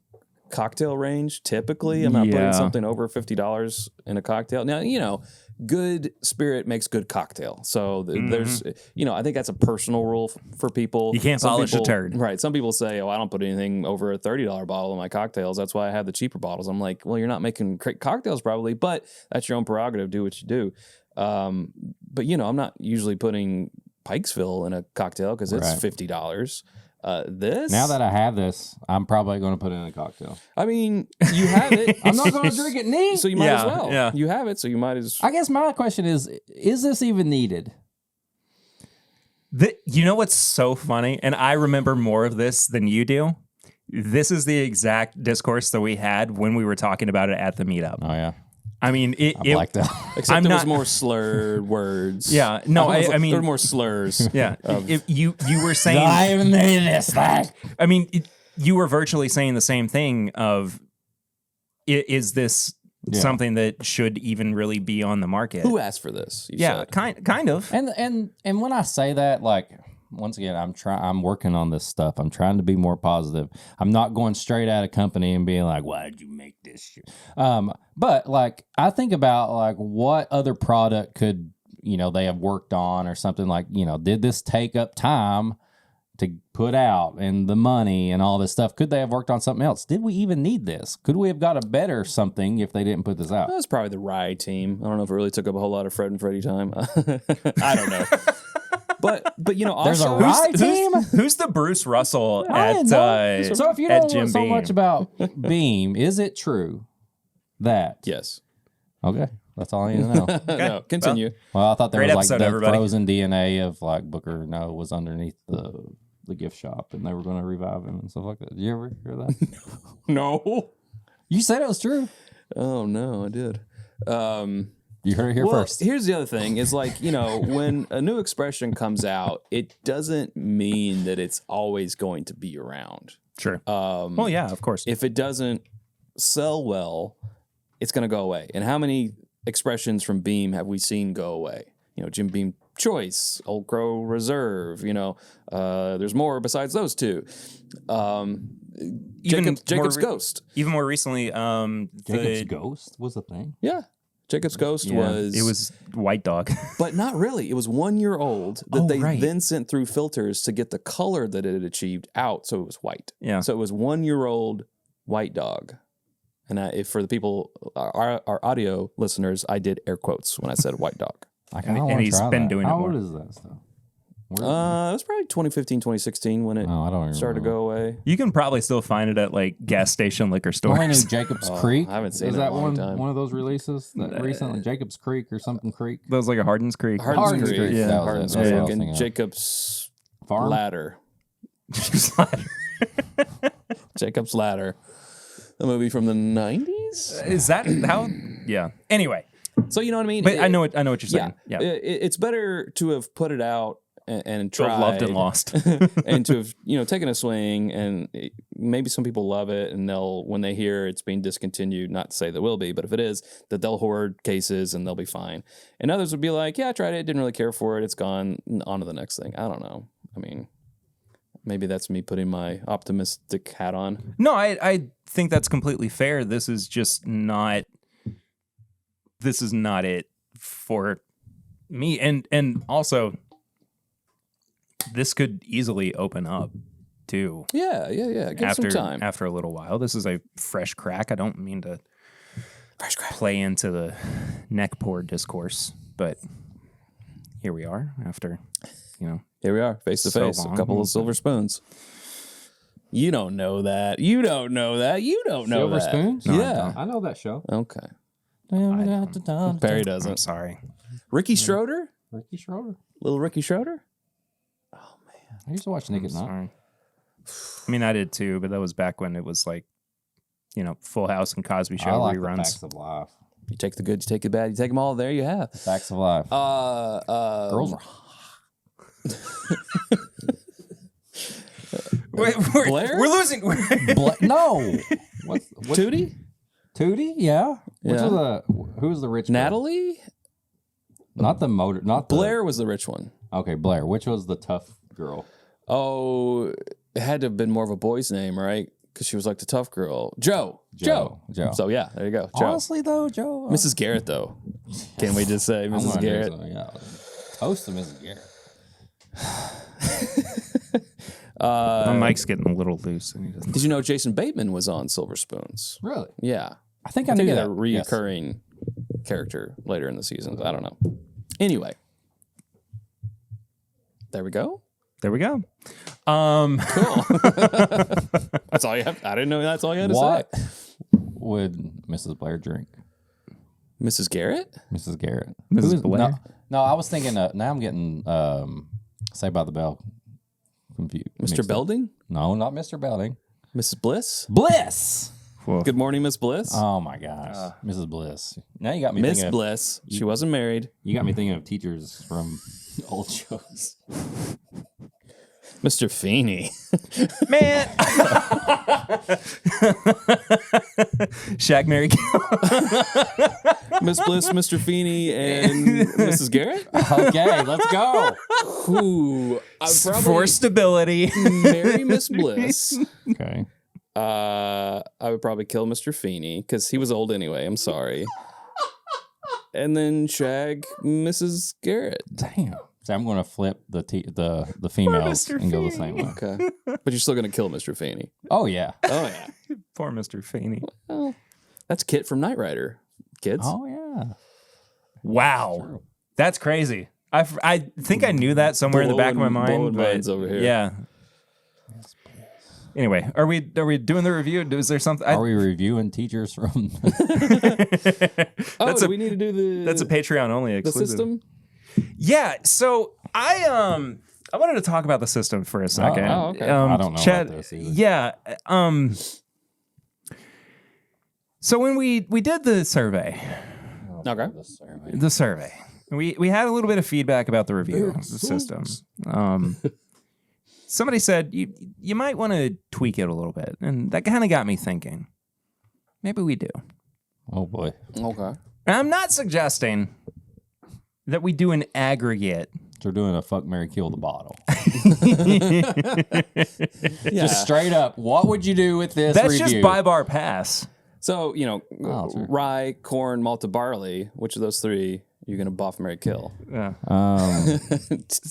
cocktail range. Typically, I'm not putting something over $50 in a cocktail. Now, good spirit makes good cocktail. So there's, I think that's a personal rule for people. You can't polish a turd. Right. Some people say, I don't put anything over a $30 bottle in my cocktails. That's why I have the cheaper bottles. I'm like, well, you're not making great cocktails probably, but that's your own prerogative. Do what you do. But, I'm not usually putting Pikesville in a cocktail because it's $50. This now that I have this, I'm probably going to put it in a cocktail. I mean, you have it. I'm not going to drink it neat, so you might as well. Yeah. You have it, so you might as. I guess my question is this even needed? You know what's so funny, and I remember more of this than you do. This is the exact discourse that we had when we were talking about it at the meetup. Oh yeah. I mean, I blacked out. Except there was more slurred words. Yeah, no, I mean, there were more slurs. Yeah, if you were saying, I even made this thing. I mean, you were virtually saying the same thing. Of, is this something that should even really be on the market? Who asked for this? Said. kind of. And when I say that, like, once again, I'm working on this stuff. I'm trying to be more positive. I'm not going straight at a company and being like, why did you make this shit? But like, I think about like what other product could they have worked on or something like, did this take up time to put out and the money and all this stuff? Could they have worked on something else? Did we even need this? Could we have got a better something if they didn't put this out? That's probably the Rye team. I don't know if it really took up a whole lot of Fred and Freddie time. I don't know. But there's also, a Rye team? Who's the Bruce Russell at So if you don't know so Beam? much about Beam, is it true that... Yes. Okay. That's all I need to know. No, continue. Well, I thought there Great was like episode, the everybody. frozen DNA of like Booker was underneath the gift shop and they were going to revive him and stuff like that. Did you ever hear that? No. You said it was true. Oh, no, I did. You heard it here first. Here's the other thing is like, when a new expression comes out, it doesn't mean that it's always going to be around. Sure. Well, yeah, of course. If it doesn't sell well, it's going to go away. And how many expressions from Beam have we seen go away? Jim Beam Choice, Old Crow Reserve, there's more besides those two. Jacob's Ghost. Even more recently, Jacob's Ghost was a thing? Yeah. Jacob's Ghost was... It was White Dog. But not really. It was 1 year old that they right. then sent through filters to get the color that it had achieved out, so it was white. Yeah. So it was 1 year old White Dog. And if for the people, our audio listeners, I did air quotes when I said White Dog. And he's been doing it How more. old is that stuff? It was probably 2015, 2016 when it I don't started to go away. You can probably still find it at like gas station liquor I knew stores. Jacob's Creek. I haven't seen Is it in that a long time. one of those releases that recently? Jacob's Creek or something Creek? That was like a Hardin's Creek. Hardin's Creek. Yeah. That was Hardin's it. That's what I Creek. was And thinking of. Jacob's Farm? Ladder. Jacob's Ladder. A movie from the 90s? Is that how? Yeah. Anyway, So you know what I mean? but I know what you're saying. Yeah. It's better to have put it out and To have tried. loved and lost. And to have, taken a swing, and maybe some people love it, and they'll, when they hear it's being discontinued, not to say there will be, but if it is, that they'll hoard cases and they'll be fine. And others would be like, yeah, I tried it, didn't really care for it, it's gone, on to the next thing. I don't know. I mean, maybe that's me putting my optimistic hat on. No, I think that's completely fair. This is just not. This is not it for me, and also, this could easily open up too. Yeah. Give some time. After a little while, this is a fresh crack. I don't mean to play into the neck pour discourse, but here we are after, Here we are, face to So face, a long. couple of silver spoons. You don't know that. You don't know that. You don't know Silver that. Spoons? No, I Yeah. don't. I know that show. Okay. Ricky Barry I'm doesn't. sorry. Ricky Schroeder? Schroeder. Little Ricky Schroeder? I used to watch Nick at Night. Sorry. I mean, I did too, but that was back when it was like, Full House and Cosby Show I like the reruns. Facts of Life. You take the good, you take the bad, you take them all. There you have. Facts of Life. Girls are We're losing. no. What's Tootie? Tootie? Yeah. Which Yeah. was who was the rich girl? Natalie? Not the motor. Not the, Blair was the rich one. Okay, Blair. Which was the tough girl? Oh, it had to have been more of a boy's name, right? Because she was like the tough girl. Joe. Joe. So yeah, there you go. Joe. Honestly, though, Joe. Mrs. Garrett, though. Can we just say I'm Mrs. gonna do Garrett? something, yeah. Toast to Mrs. Garrett. Mike's getting a little loose. And he doesn't. Did you know Jason Bateman was on Silver Spoons? Really? Yeah. I think I I knew think he that. had a reoccurring character later in the seasons. I don't know. Anyway. There we go. There we go. Cool. That's all you have. I didn't know that's all you had to What say. would Mrs. Blair drink? Mrs. Garrett? Mrs. Garrett. Mrs. Who is- Blair? No, I was thinking. Now I'm getting Saved by the Bell confused. Mr. Belding? No, not Mr. Belding. Mrs. Bliss? Bliss. Whoa. Good morning, Miss Bliss. Oh my gosh, Mrs. Bliss. Now you got me Miss thinking. Bliss. She wasn't married. You got me thinking of teachers from old shows. Mr. Feeney. Man. Shaq, Mary, Kill. Miss Bliss, Mr. Feeney, and Mrs. Garrett? Okay, let's go. Who I would For probably stability. marry Miss Bliss. Okay. I would probably kill Mr. Feeney because he was old anyway. I'm sorry. and then shag Mrs. Garrett. Damn. So I'm going to flip the females and go the same way. Okay. But you're still going to kill Mr. Feeney. Oh, yeah. Oh, yeah. Poor Mr. Feeney. Well, that's Kit from Knight Rider, kids. Oh, yeah. Wow. That's crazy. I think I knew that somewhere in the back of my mind. But minds over here. yeah. Anyway, are we doing the review? Is there something? Are we reviewing teachers from... Do we need to do the... That's a Patreon only the exclusive. system? Yeah, so I wanted to talk about the system for a second. Oh, okay. I don't know Chad, about this either. Yeah. So when we did the survey, Okay. we had a little bit of feedback about the review of the system. Somebody said you might want to tweak it a little bit, and that kind of got me thinking. Maybe we do. Oh, boy. Okay. And I'm not suggesting that we do an aggregate. They're doing a fuck, marry, kill the bottle. Yeah. Just straight up, what would you do with this That's review? just buy bar pass. So, sure. rye, corn, malted barley, which of those three are you going to buff, marry, kill? Yeah.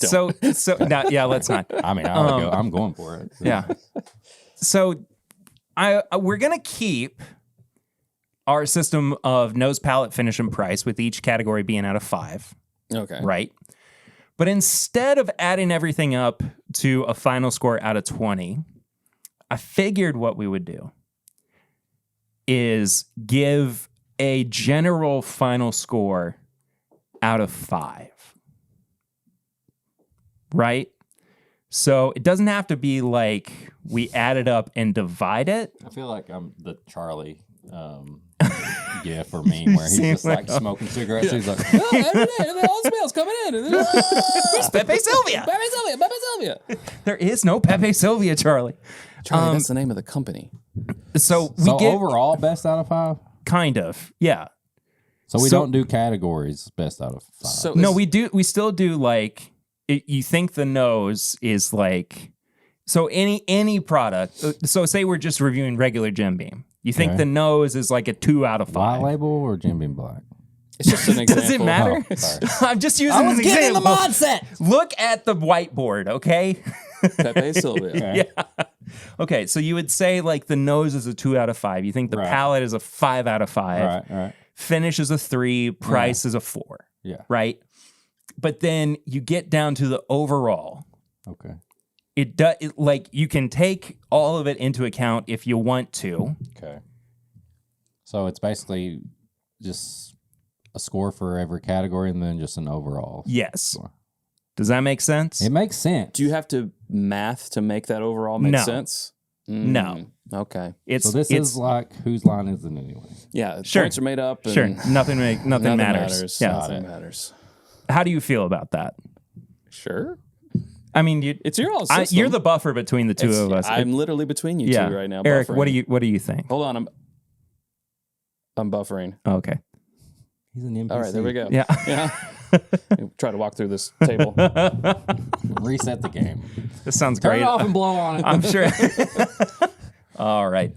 Don't. So now, yeah, let's not. I mean, I'm going for it. Yeah. So we're gonna keep our system of nose, palate, finish, and price, with each category being out of 5. Okay. Right. But instead of adding everything up to a final score out of 20, I figured what we would do is give a general final score out of 5. Right? So it doesn't have to be like we add it up and divide it. I feel like I'm the Charlie for me, where he's just like smoking cigarettes. He's like, Oh, every day, all the smells coming in. It's Pepe Sylvia. Pepe Sylvia. There is no Pepe Sylvia, Charlie. Charlie, that's the name of the company. So we so get overall best out of 5. kind of, yeah. So we So- don't do categories best out of 5. So No, we do. We still do like you think the nose is like so any product. So say we're just reviewing regular Jim Beam. You think Okay. the nose is like a 2 out of 5. White label or Jim Beam Black? It's just an example. Does it matter? Oh, sorry. I'm just using an example. mindset. Look at the whiteboard, okay? Pepe Sylvia. Yeah. Okay, so you would say like the nose is a 2 out of 5. You think the Right. palate is a 5 out of 5. Right. Finish is a 3. Price is a 4. Yeah. Right? But then you get down to the overall. Okay. It does like you can take all of it into account if you want to. Okay. So it's basically just a score for every category and then just an overall. Yes. Score. Does that make sense? It makes sense. Do you have to math to make that overall make No. sense? No. Okay. It's So this it's, is like, whose line is it anyway? Yeah. Sure. Points are made up. And sure. Nothing matters. Yeah. Nothing matters. How do you feel about that? Sure. I mean, It's your own system. you're the buffer between the two of us. I'm literally between you yeah. two right now. Eric, buffering. what do you think? Hold on. I'm buffering. Okay. He's an NPC. All right. There we go. Yeah. Yeah. Try to walk through this table. Reset the game. This sounds Turn great. it off and blow on it. I'm sure. All right.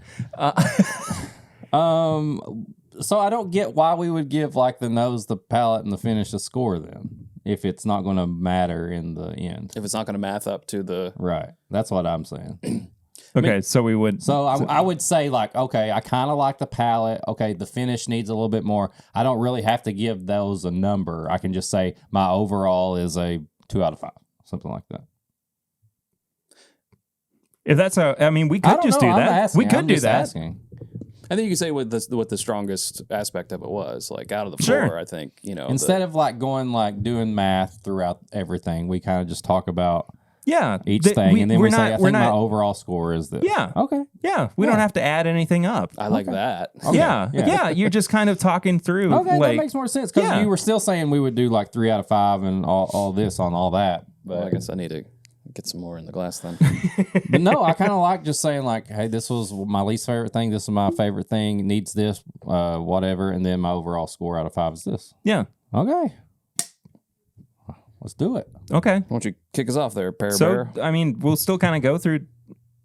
So I don't get why we would give like the nose, the palate, and the finish a score then, if it's not going to matter in the end. If it's not going to math up to the... Right. That's what I'm saying. Okay, so we would. So I would say like, okay, I kind of like the palate. Okay, the finish needs a little bit more. I don't really have to give those a number. I can just say my overall is a 2 out of 5, something like that. If that's I mean, we could just do that. We could do that. Asking. I think you could say what the strongest aspect of it was, like out of the Sure. floor. I think Instead of like going like doing math throughout everything, we kind of just talk about Yeah. each thing, and then we say, I think my not, overall score is this. Yeah. Okay. Yeah. We don't have to add anything up. I like that. Yeah. Yeah. Yeah. You're just kind of talking through. Okay, like, that makes more sense because Yeah. you were still saying we would do like 3 out of 5 and all this on all that. Well, I guess I need to get some more in the glass then. But no, I kind of like just saying like, hey, this was my least favorite thing. This is my favorite thing. It needs this, whatever. And then my overall score out of 5 is this. Yeah. Okay. Let's do it. Okay. Why don't you kick us off there, Pear So, Bear? I mean, we'll still kind of go through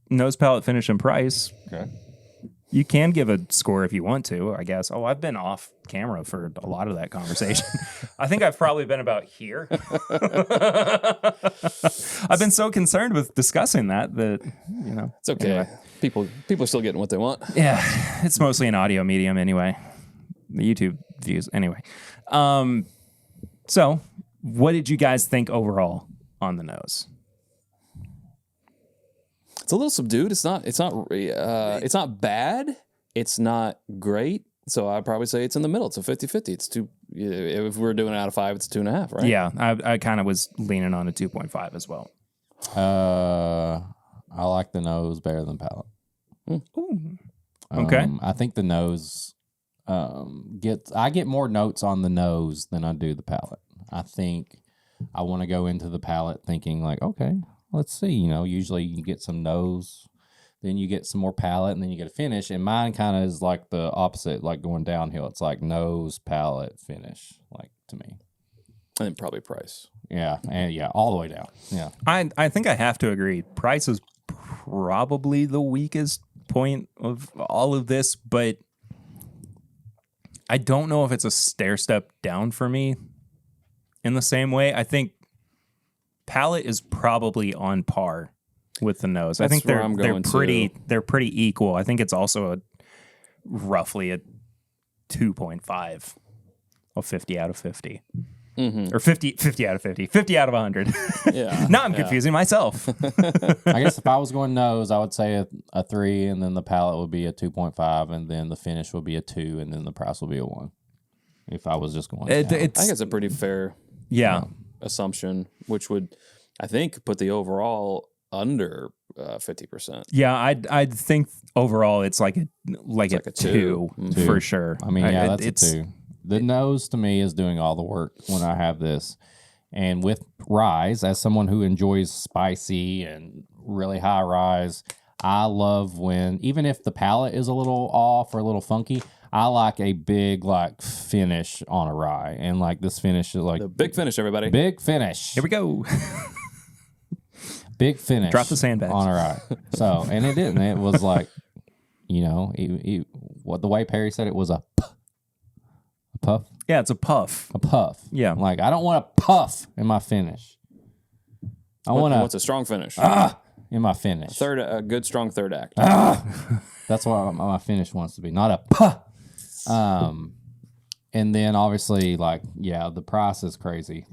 nose, palate, finish, and price. Okay. You can give a score if you want to, I guess. Oh, I've been off camera for a lot of that conversation. I think I've probably been about here. I've been so concerned with discussing that, it's okay. Anyway. People are still getting what they want. Yeah, it's mostly an audio medium anyway. The YouTube views anyway. So, what did you guys think overall on the nose? It's a little subdued. It's not bad. It's not great. So I'd probably say it's in the middle. It's a 50-50. It's two. If we're doing it out of 5, it's 2.5, right? Yeah, I kind of was leaning on a 2.5 as well. I like the nose better than palate. Okay. I think the nose I get more notes on the nose than I do the palate. I think I want to go into the palate thinking like, okay, let's see. Usually you get some nose, then you get some more palate, and then you get a finish. And mine kind of is like the opposite, like going downhill. It's like nose, palate, finish, like to me. And then probably price. Yeah, and all the way down. Yeah, I think I have to agree. Price is probably the weakest point of all of this, but I don't know if it's a stair step down for me in the same way. I think palate is probably on par with the nose. That's I think where I'm going they're pretty equal. I think it's also roughly a 2.5 of 50 out of 50. Or 50 out of 50. 50 out of 100. Yeah. Now I'm confusing myself. I guess if I was going nose, I would say a 3, and then the palate would be a 2.5, and then the finish would be a 2, and then the price will be a 1. If I was just going I think it's a pretty fair assumption, which would, I think, put the overall under 50%. Yeah, I'd think overall it's like a 2 for sure. I mean, that's a 2. The nose to me is doing all the work when I have this. And with ryes, as someone who enjoys spicy and really high ryes, I love when, even if the palate is a little off or a little funky, I like a big finish on a rye. And this finish is the big finish, everybody. Big finish. Here we go. Big finish. Drop the sandbags. On a rye. So, and it didn't. It was what the way Perry said it was a puff? Yeah, it's a puff. A puff. Yeah. I don't want a puff in my finish. What's a strong finish? In my finish. A good strong third act. That's what my finish wants to be, not a puff. And then obviously the price is crazy.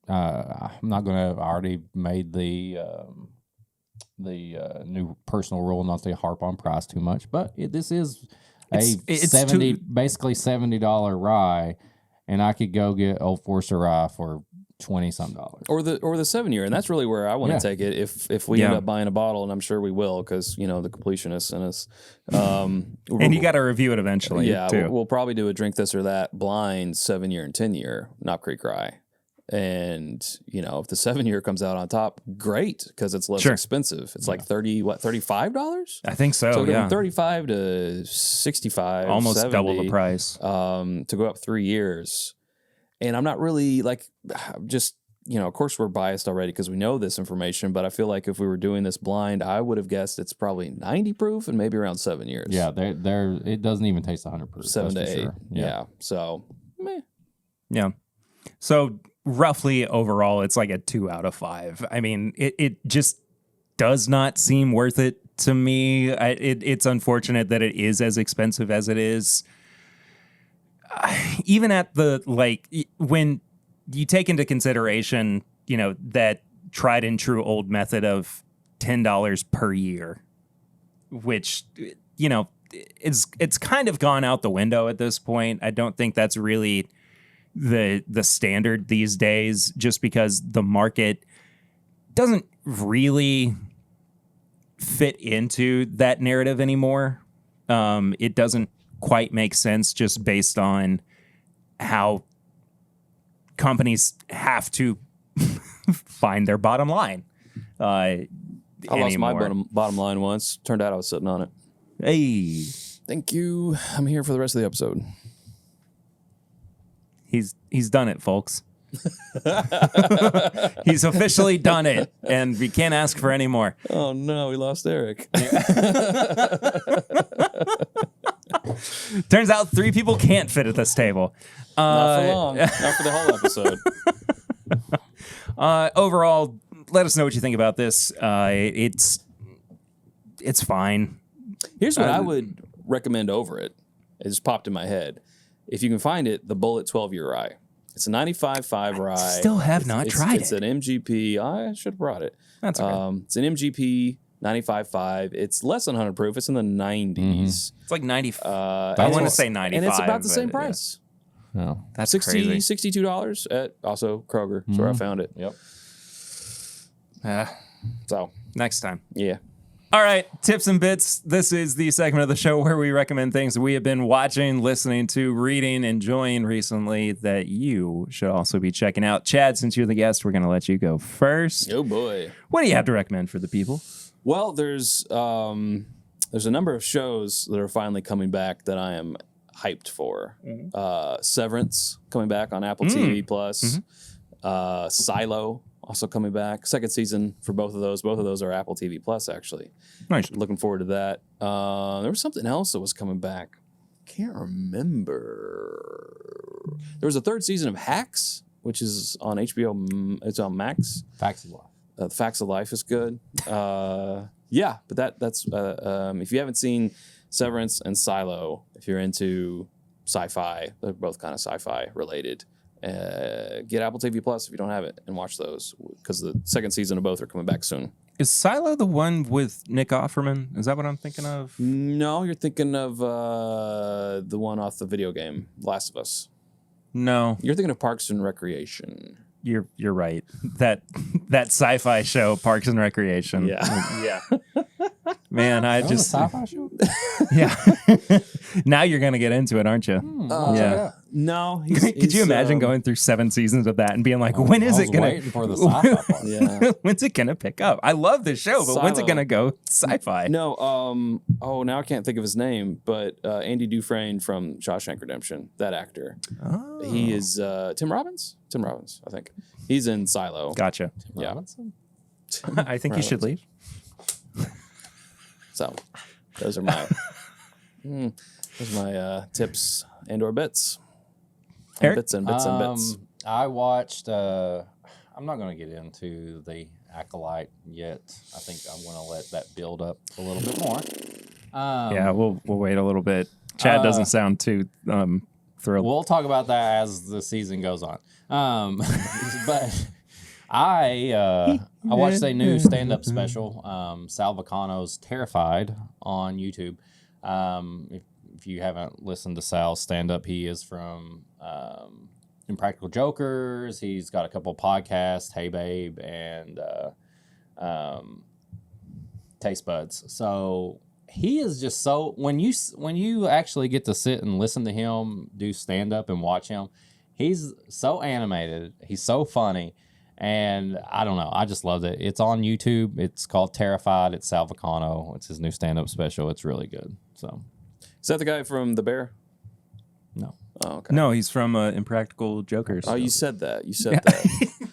I'm not gonna. I already made the new personal rule not to harp on price too much, but this is it's basically $70 rye, and I could go get Old Forester rye for $20-some. Or the 7-year, and that's really where I want to take it. If we end up buying a bottle, and I'm sure we will, because the completionists in us. And you got to review it eventually. Yeah, too. We'll probably do a drink this or that blind 7-year and 10-year Knob Creek rye. And if the 7-year comes out on top, great, because it's less expensive. It's like $35? I think so. So yeah, $35 to $65, almost $70, double the price. To go up 3 years. And I'm not really of course we're biased already because we know this information, but I feel like if we were doing this blind, I would have guessed it's probably 90 proof and maybe around 7 years. Yeah, it doesn't even taste 100 proof. 7 to 8. Sure. Yeah. So, meh. Yeah. So roughly overall, it's like a 2 out of 5. I mean, it just does not seem worth it to me. It's unfortunate that it is as expensive as it is. Even at when you take into consideration, that tried and true old method of $10 per year, which, it's kind of gone out the window at this point. I don't think that's really the standard these days, just because the market doesn't really fit into that narrative anymore. It doesn't quite make sense just based on how companies have to find their bottom line. I lost my bottom line once. Turned out I was sitting on it. Hey. Thank you. I'm here for the rest of the episode. He's done it, folks. He's officially done it, and we can't ask for any more. Oh no, we lost Eric. Turns out 3 people can't fit at this table. Not for long. Not for the whole episode. Overall, let us know what you think about this. It's fine. Here's what I would recommend over it. It just popped in my head. If you can find it, the Bullet 12-year rye. It's a 95.5 rye. Still have not tried It's an MGP. I should have brought it. That's okay. It's an MGP 95.5 It's less than 100 proof. It's in the 90s. It's like 90. I and want to it's- say 95. And it's about the same but, price. No. That's $60, crazy. $62 at also Kroger. That's where I found it. Yep. So, Next time. yeah. All right, tips and bits. This is the segment of the show where we recommend things we have been watching, listening to, reading, enjoying recently that you should also be checking out. Chad, since you're the guest, we're going to let you go first. Oh, boy. What do you have to recommend for the people? Well, there's a number of shows that are finally coming back that I am hyped for. Severance coming back on Apple TV Plus. Silo also coming back. Second season for both of those. Both of those are Apple TV Plus, actually. Nice. Looking forward to that. There was something else that was coming back. Can't remember. There was a third season of Hacks, which is on HBO. It's on Max. Facts of life. The Facts of Life is good. Yeah, but that's if you haven't seen Severance and Silo, if you're into sci-fi, they're both kind of sci-fi related. Get Apple TV Plus if you don't have it and watch those because the second season of both are coming back soon. Is Silo the one with Nick Offerman? Is that what I'm thinking of? No, you're thinking of the one off the video game, Last of Us. No, You're thinking of Parks and Recreation. you're right. That sci-fi show, Parks and Recreation. Yeah. Man, I That was just a sci-fi show? yeah. Now you're gonna get into it, aren't you? Yeah. No. Could you imagine going through 7 seasons of that and being like, when is I it was gonna? waiting for the sci-fi part. Yeah. When's it gonna pick up? I love this show, but when's it Silo. gonna go sci-fi? No, now I can't think of his name, but Andy Dufresne from Shawshank Redemption, that actor. Oh. He is Tim Robbins, I think. He's in Silo. Gotcha. Yeah. Robinson? I think you should leave. So those are my tips and or bits. Eric? Bits and bits and bits. I watched. I'm not going to get into the Acolyte yet. I think I'm going to let that build up a little bit more. Yeah, we'll wait a little bit. Chad doesn't sound too thrilled. We'll talk about that as the season goes on. But I watched a new stand-up special, Sal Vacano's Terrified, on YouTube. If you haven't listened to Sal's stand-up, he is from Impractical Jokers. He's got a couple podcasts, Hey Babe and Taste Buds. So he is just so when you actually get to sit and listen to him do stand-up and watch him, he's so animated. He's so funny. And I don't know. I just loved it. It's on YouTube. It's called Terrified. It's Sal Vacano. It's his new stand-up special. It's really good. So, Is that the guy from The Bear? no. Oh, okay. No, he's from Impractical Jokers. Oh, you said that.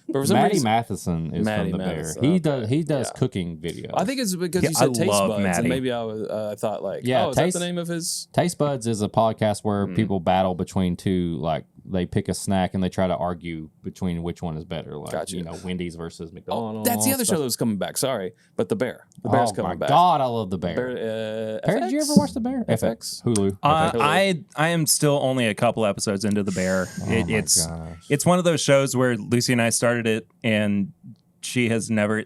But for some Maddie reason, Matheson is Maddie from The Matheson, Bear. He does Yeah. cooking videos. I think it's because Yeah, you said I Taste love Buds, Maddie. and maybe I thought like, Yeah, is that Taste- the name of his? Taste Buds is a podcast where people battle between two, like they pick a snack and they try to argue between which one is better. Like, Gotcha. Wendy's versus Oh, McDonald's. that's the other show stuff. that was coming back. Sorry, but The Bear. The Bear's Oh coming my back. God, I love The Bear. Bear, Perry, did you ever watch The Bear? FX? Hulu. I am still only a couple episodes into The Bear. Gosh. It's one of those shows where Lucy and I started it, and she has never.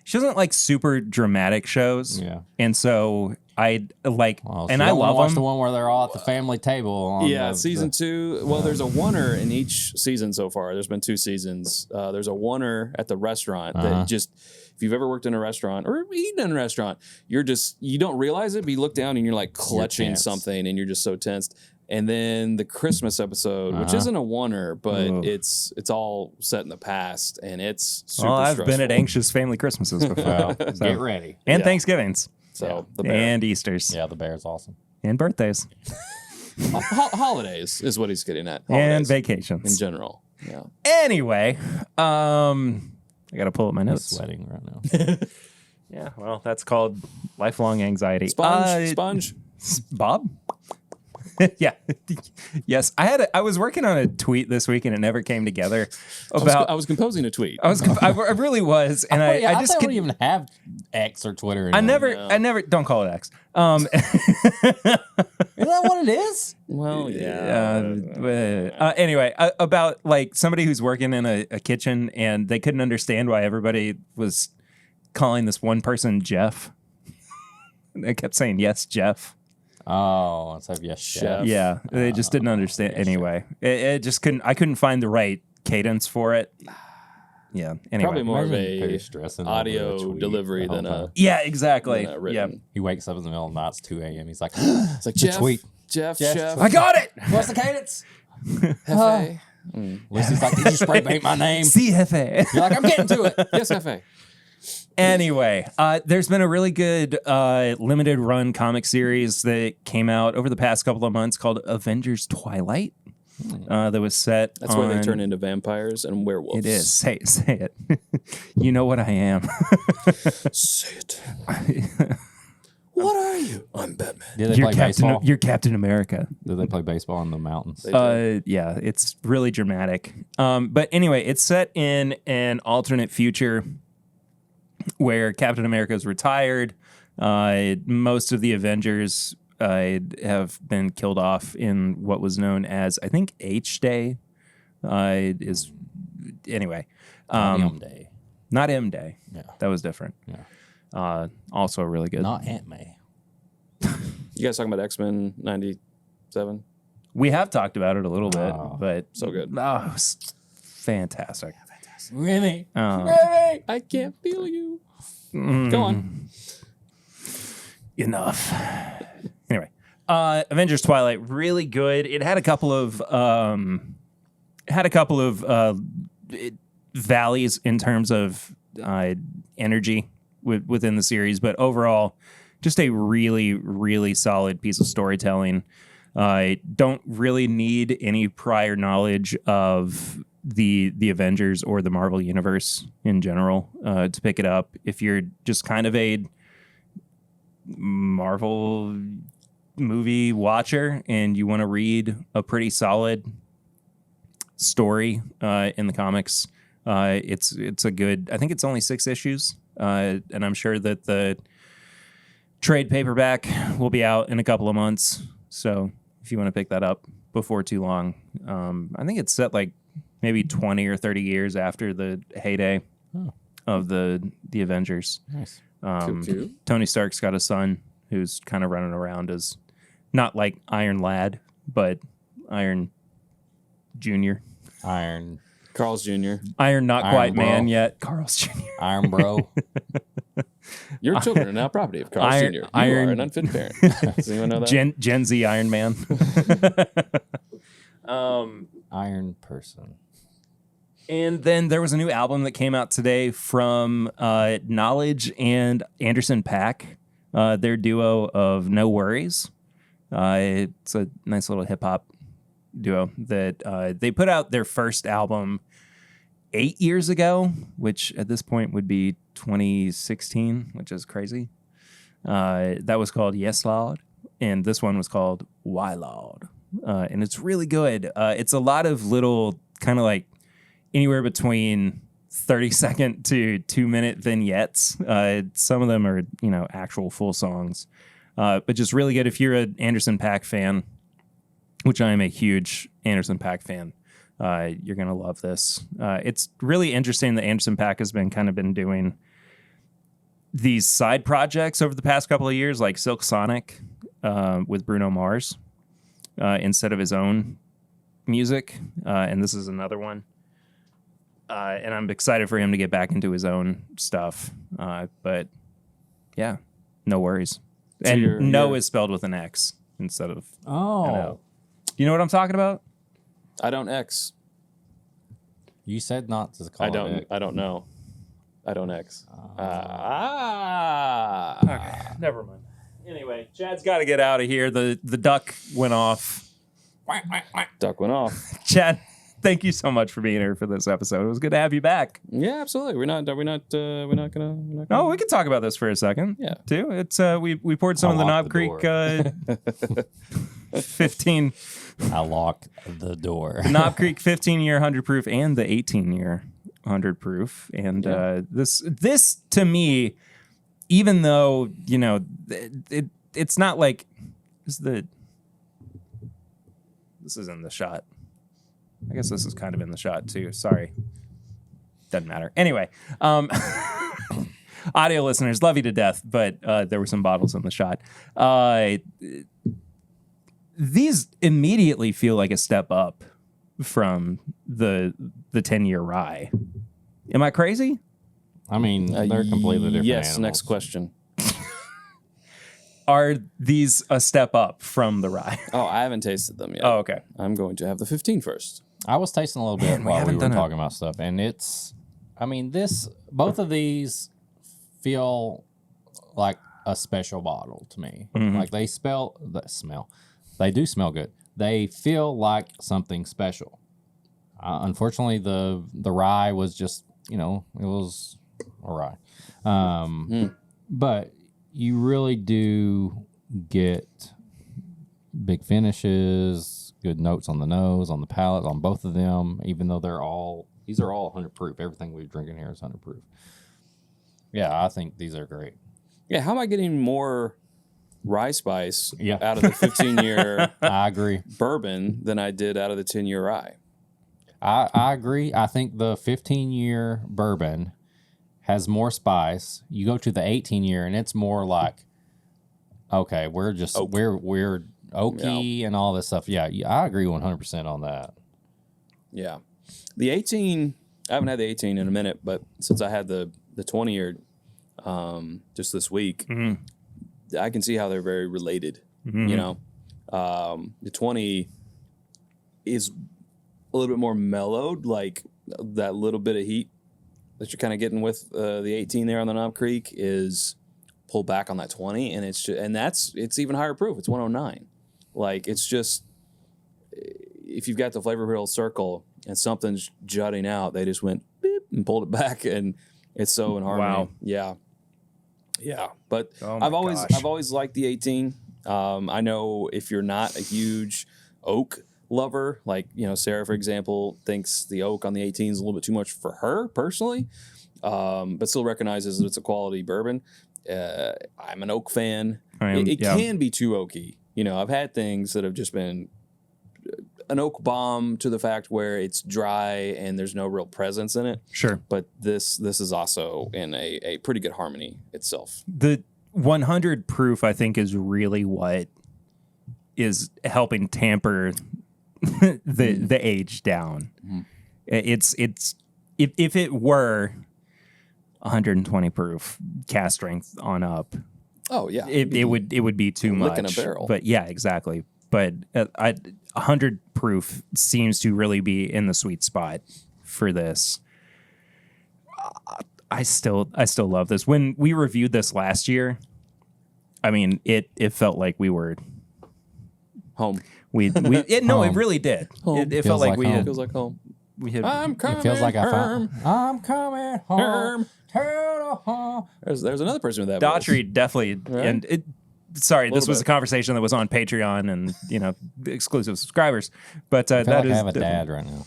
She doesn't like super dramatic shows, Yeah. and so I like, Well, and so I you wanna love watch them. the one where they're all at the family table. On Yeah, the, season 2. Well, there's a oneer in each season so far. There's been 2 seasons. There's a oneer at the restaurant that just, if you've ever worked in a restaurant or eaten in a restaurant, you don't realize it, but you look down and you're like clutching tense. something and you're just so tensed. And then the Christmas episode, which isn't a oneer, but Ooh. it's all set in the past and it's super Well, I've stressful. been at anxious family Christmases before, Well, so- get ready. and Yeah. Thanksgivings, So The Bear. and Easters, Yeah, The Bear's awesome. and birthdays, Holidays is what he's getting at. and Holidays in vacations. general. Yeah. Anyway, I got to pull up my I'm notes. sweating right now. Yeah, well, that's called lifelong anxiety. Sponge. Bob? Yeah. Yes. I was working on a tweet this week and it never came together about I was composing a tweet. I really was, and I just don't could, even have X or Twitter. I anymore. never don't call it X. Isn't that what it is? Well, yeah. Anyway, about like somebody who's working in a kitchen and they couldn't understand why everybody was calling this one person Jeff. They kept saying yes, Jeff. Oh, let's have yes, chef. Yeah, they just didn't understand. Anyway, it just couldn't. I couldn't find the right cadence for it. Yeah. Anyway, Probably more of Imagine Perry a stressing audio over a tweet delivery the whole than a time. yeah, exactly. than a Yeah, written. He wakes up in the middle of the night. It's 2 a.m. He's like, It's like The tweet. Jeff, I got it. "What's the cadence?" Hefe. Lucy's like, "Did you spray paint my name?" See, Hefe. You're like, "I'm getting to it." Yes, Hefe. Anyway, there's been a really good limited run comic series that came out over the past couple of months called Avengers Twilight. That was set. That's where they turn into vampires and werewolves. It is. Say it. You know what I am. Say it. What are you? I'm Batman. Did they play baseball? You're Captain America. Did they play baseball in the mountains? Yeah, it's really dramatic. But anyway, it's set in an alternate future where Captain America is retired. Most of the Avengers have been killed off in what was known as, I think, H-Day. Is anyway, M Day. not M-Day. Yeah. That was different. Yeah. Also really good. Not Aunt May. You guys talking about X-Men 97? We have talked about it a little bit, Oh. but So good. it was fantastic. Really? Uh, I can't feel you. mm, Go on. Enough. Anyway, Avengers Twilight, really good. It had a couple of valleys in terms of energy within the series, but overall, just a really, really solid piece of storytelling. I don't really need any prior knowledge of the Avengers or the Marvel Universe in general to pick it up. If you're just kind of a Marvel movie watcher and you want to read a pretty solid story in the comics, it's a good. I think it's only 6 issues, and I'm sure that the trade paperback will be out in a couple of months. So if you want to pick that up before too long, I think it's set like maybe 20 or 30 years after the heyday of the Avengers. Nice. Cute. Tony Stark's got a son who's kind of running around as not like Iron Lad, but Iron Junior. Iron Carl's Jr. Iron not Iron quite Bro. man yet. Carl's Jr. Iron Bro. Your children are now property of Carl's Iron- Jr. You Iron- are an unfit parent. Does anyone know that? Gen Z Iron Man. Iron Person. And then there was a new album that came out today from Knowledge and Anderson .Paak, their duo of No Worries. It's a nice little hip hop duo that they put out their first album 8 years ago, which at this point would be 2016, which is crazy. That was called Yes Lord, and this one was called Why Lord. And it's really good. It's a lot of little kind of like anywhere between 30-second to 2-minute vignettes. Some of them are, actual full songs, but just really good. If you're an Anderson .Paak fan, which I am a huge Anderson .Paak fan, you're going to love this. It's really interesting that Anderson .Paak has been doing these side projects over the past couple of years, like Silk Sonic with Bruno Mars, instead of his own music. And this is another one. And I'm excited for him to get back into his own stuff. But yeah, no worries. So And you're- no you're- is spelled with an X instead of Oh. an O. You know what I'm talking about? I don't X. You said not to call I it don't. X. I don't know. I don't X. Okay, never mind. Anyway, Chad's got to get out of here. The duck went off. Duck went off. Chad Thank you so much for being here for this episode. It was good to have you back. Yeah, absolutely. We're not gonna. No, we could talk about this for a second. Yeah. Too. It's we poured some of the Knob Creek 15. I locked the door. The Knob Creek 15-year 100 proof and the 18-year 100 proof, and this to me, even though it's not like this is in the shot. I guess this is kind of in the shot too. Sorry. Doesn't matter. Anyway, audio listeners, love you to death, but there were some bottles in the shot. These immediately feel like a step up from the 10-year rye. Am I crazy? I mean, they're completely different Yes, animals. next question. Are these a step up from the rye? Oh, I haven't tasted them yet. Oh, okay. I'm going to have the 15 first. I was tasting a little bit while we haven't were done talking about stuff, and both of these feel like a special bottle to me. Mm-hmm. Like they do smell good. They feel like something special. Unfortunately, the rye was just, it was a rye. But you really do get big finishes, good notes on the nose, on the palate, on both of them, even though these are all 100 proof. Everything we're drinking here is 100 proof. Yeah, I think these are great. Yeah, how am I getting more rye spice Yeah. out of the 15-year I agree. bourbon than I did out of the 10-year rye? I agree. I think the 15-year bourbon has more spice. You go to the 18-year and it's more like, okay, we're just Oak. we're oaky and all this stuff. Yeah, I agree 100% on that. Yeah. The 18, I haven't had the 18 in a minute, but since I had the 20-year just this week, I can see how they're very related. The 20 is a little bit more mellowed, like that little bit of heat that you're kind of getting with the 18 there on the Knob Creek is pulled back on that 20, and it's even higher proof. It's 109. Like, it's just, if you've got the flavor wheel circle and something's jutting out, they just went beep and pulled it back, and it's so in harmony. Wow. Yeah. But Oh I've my always liked the 18. I know if you're not a huge oak lover, like, Sarah, for example, thinks the oak on the 18 is a little bit too much for her personally, but still recognizes that it's a quality bourbon. I'm an oak fan. It can be too oaky. I've had things that have just been an oak bomb to the fact where it's dry and there's no real presence in it. Sure. But this is also in a pretty good harmony itself. The 100 proof, I think, is really what is helping tamper the age down. It's if it were 120 proof cast strength on up, Oh yeah, it would be too much. Licking a barrel. But yeah, exactly. But 100 proof seems to really be in the sweet spot for this. I still love this. When we reviewed this last year, I mean, it felt like we were home. It really did. Home. It felt like like we home. had. Feels like home. We had. I'm coming It feels like home. I'm coming home. To the home. There's another person with that voice. Daughtry definitely, Right? and sorry, this was bit. a conversation that was on Patreon and exclusive subscribers. But I feel that like is I have a dad right now.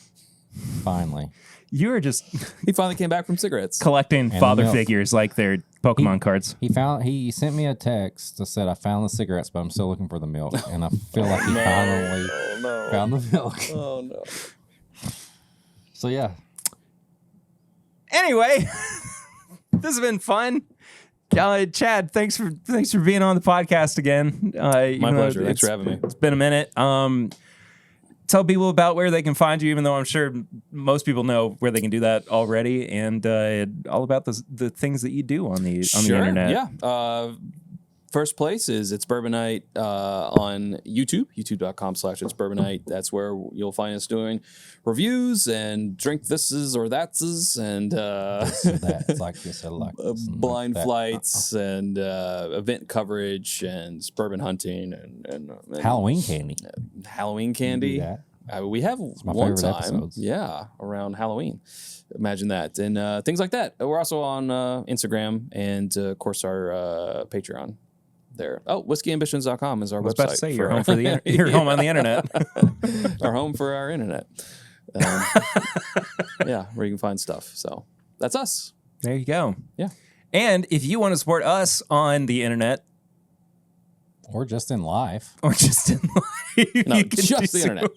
Finally. You are just He finally came back from cigarettes. collecting And father milk. figures like they're Pokemon cards. He sent me a text that said I found the cigarettes, but I'm still looking for the milk, and I feel like he finally found the milk. Oh no. So yeah, Anyway, this has been fun. Chad, thanks for being on the podcast again. My pleasure. Thanks for having me. It's been a minute. Tell people about where they can find you, even though I'm sure most people know where they can do that already, and all about the things that you do on the internet. Yeah. First place is It's Bourbon Night on YouTube, youtube.com/It's Bourbon Night. That's where you'll find us doing reviews and drink thises or thatses and that's like this. I like this and blind like that. flights and event coverage and bourbon hunting and Halloween candy. Halloween Do candy. that. We have my one favorite time, episodes. yeah, around Halloween. Imagine that, and things like that. We're also on Instagram and, of course, our Patreon. There. Oh, whiskeyambitions.com is our website. I was about to say, you're home for the you're home on the internet. Our home for our internet. Yeah, where you can find stuff. So that's us. There you go. Yeah. And if you want to support us on the internet, Or just in life. or just in life, No, you can just do the so- internet.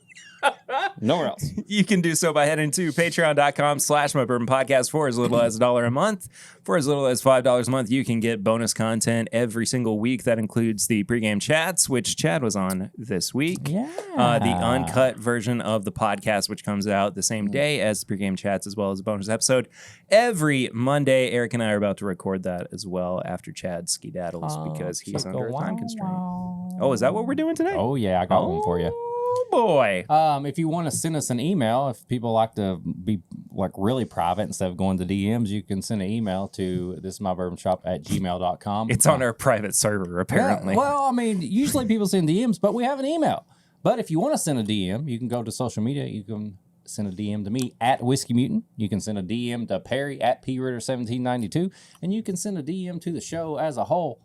Nowhere else. You can do so by heading to patreon.com/mybourbonpodcast for as little as $1 a month. For as little as $5 a month, you can get bonus content every single week. That includes the pregame chats, which Chad was on this week. Yeah. The uncut version of the podcast, which comes out the same day as the pregame chats, as well as a bonus episode every Monday. Eric and I are about to record that as well after Chad skedaddles because he's under a time constraint. Oh, is that what we're doing today? Oh, yeah. I got one for you. Oh, boy. If you want to send us an email, if people like to be like really private instead of going to DMs, you can send an email to thisismybourbonshop@gmail.com. It's on our private server, apparently. Yeah, well, I mean, usually people send DMs, but we have an email. But if you want to send a DM, you can go to social media. You can send a DM to me at Whiskey Mutant. You can send a DM to Perry at PRitter1792. And you can send a DM to the show as a whole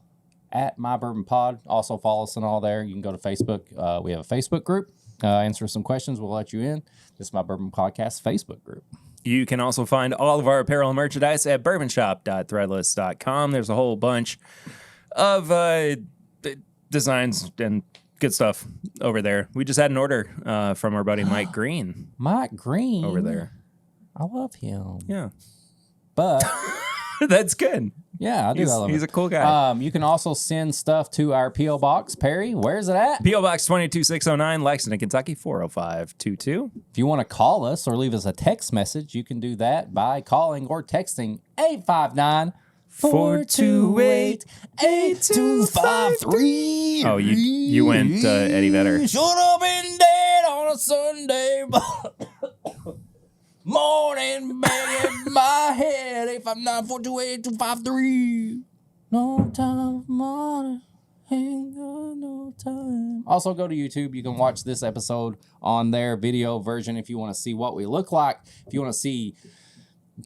at My Bourbon Pod. Also follow us on all there. You can go to Facebook. We have a Facebook group. Answer some questions. We'll let you in. This is My Bourbon Podcast Facebook group. You can also find all of our apparel and merchandise at bourbonshop.threadless.com. There's a whole bunch of designs and good stuff over there. We just had an order from our buddy Mike Green Mike Green. over there. I love him. Yeah. But... That's good. Yeah, I do. I love He's it. a cool guy. You can also send stuff to our P.O. Box. Perry, where's it at? P.O. Box 22609, Lexington, Kentucky, 40522. If you want to call us or leave us a text message, you can do that by calling or texting 859-428-8253. Oh, you went Eddie Vedder. Should have been dead on a Sunday, but morning bang in my head. 859-428-8253. No time for morning. Ain't got no time. Also, go to YouTube. You can watch this episode on their video version if you want to see what we look like. If you want to see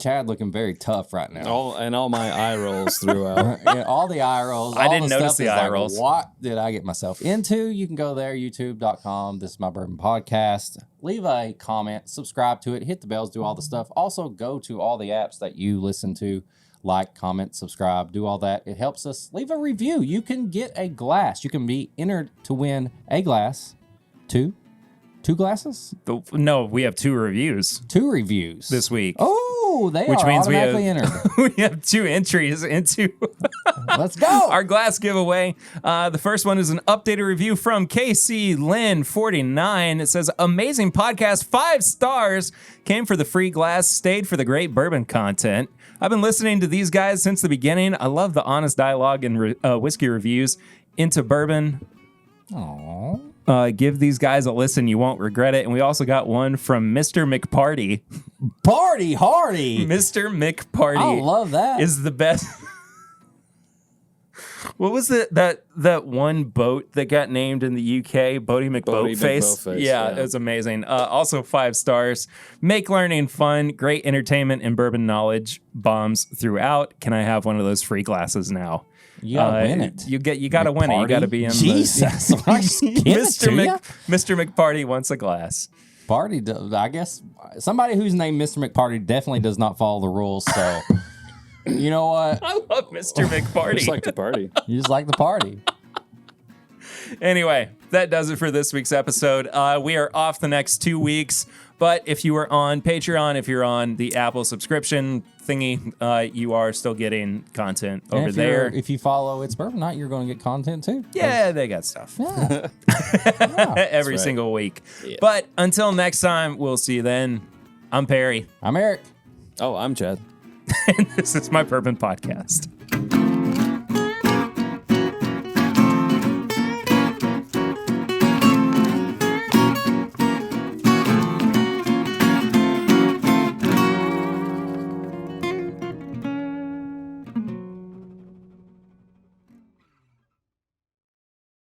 Chad looking very tough right now. All my eye rolls throughout. Yeah, all the eye rolls. I all didn't the notice stuff the is eye like, rolls. What did I get myself into? You can go there, youtube.com. This is My Bourbon Podcast. Leave a comment, subscribe to it, hit the bells, do all the stuff. Also, go to all the apps that you listen to. Like, comment, subscribe, do all that. It helps us. Leave a review. You can get a glass. You can be entered to win a glass. Two glasses? No, we have 2 reviews 2 reviews this week. Oh, they Which are means automatically entered. we have 2 entries into Let's go. our glass giveaway. The first one is an updated review from KC Lynn 49. It says, amazing podcast, 5 stars. Came for the free glass, stayed for the great bourbon content. I've been listening to these guys since the beginning. I love the honest dialogue and whiskey reviews. Into bourbon. Aww. Give these guys a listen. You won't regret it. And we also got one from Mr. McParty. Party hardy. Mr. McParty I love that. is the best. What was that one boat that got named in the UK? Bodie McBoatface. Yeah, it was amazing. Also 5 stars. Make learning fun. Great entertainment and bourbon knowledge. Bombs throughout. Can I have one of those free glasses now? You gotta win it. You gotta win it. You gotta be in Jesus. Mr. McParty wants a glass. Party, I guess somebody who's named Mr. McParty definitely does not follow the rules. So, you know what? I love Mr. McParty. Just like to party. You just like the party. Anyway, that does it for this week's episode. We are off the next 2 weeks, but if you are on Patreon, if you're on the Apple subscription thingy, you are still getting content And over there. If you follow It's Bourbon Night, you're going to get content too. Yeah, they got stuff Yeah. every right. single week. Yeah. But until next time, we'll see you then. I'm Perry, I'm Eric. Oh, I'm Chad. and this is My Bourbon Podcast.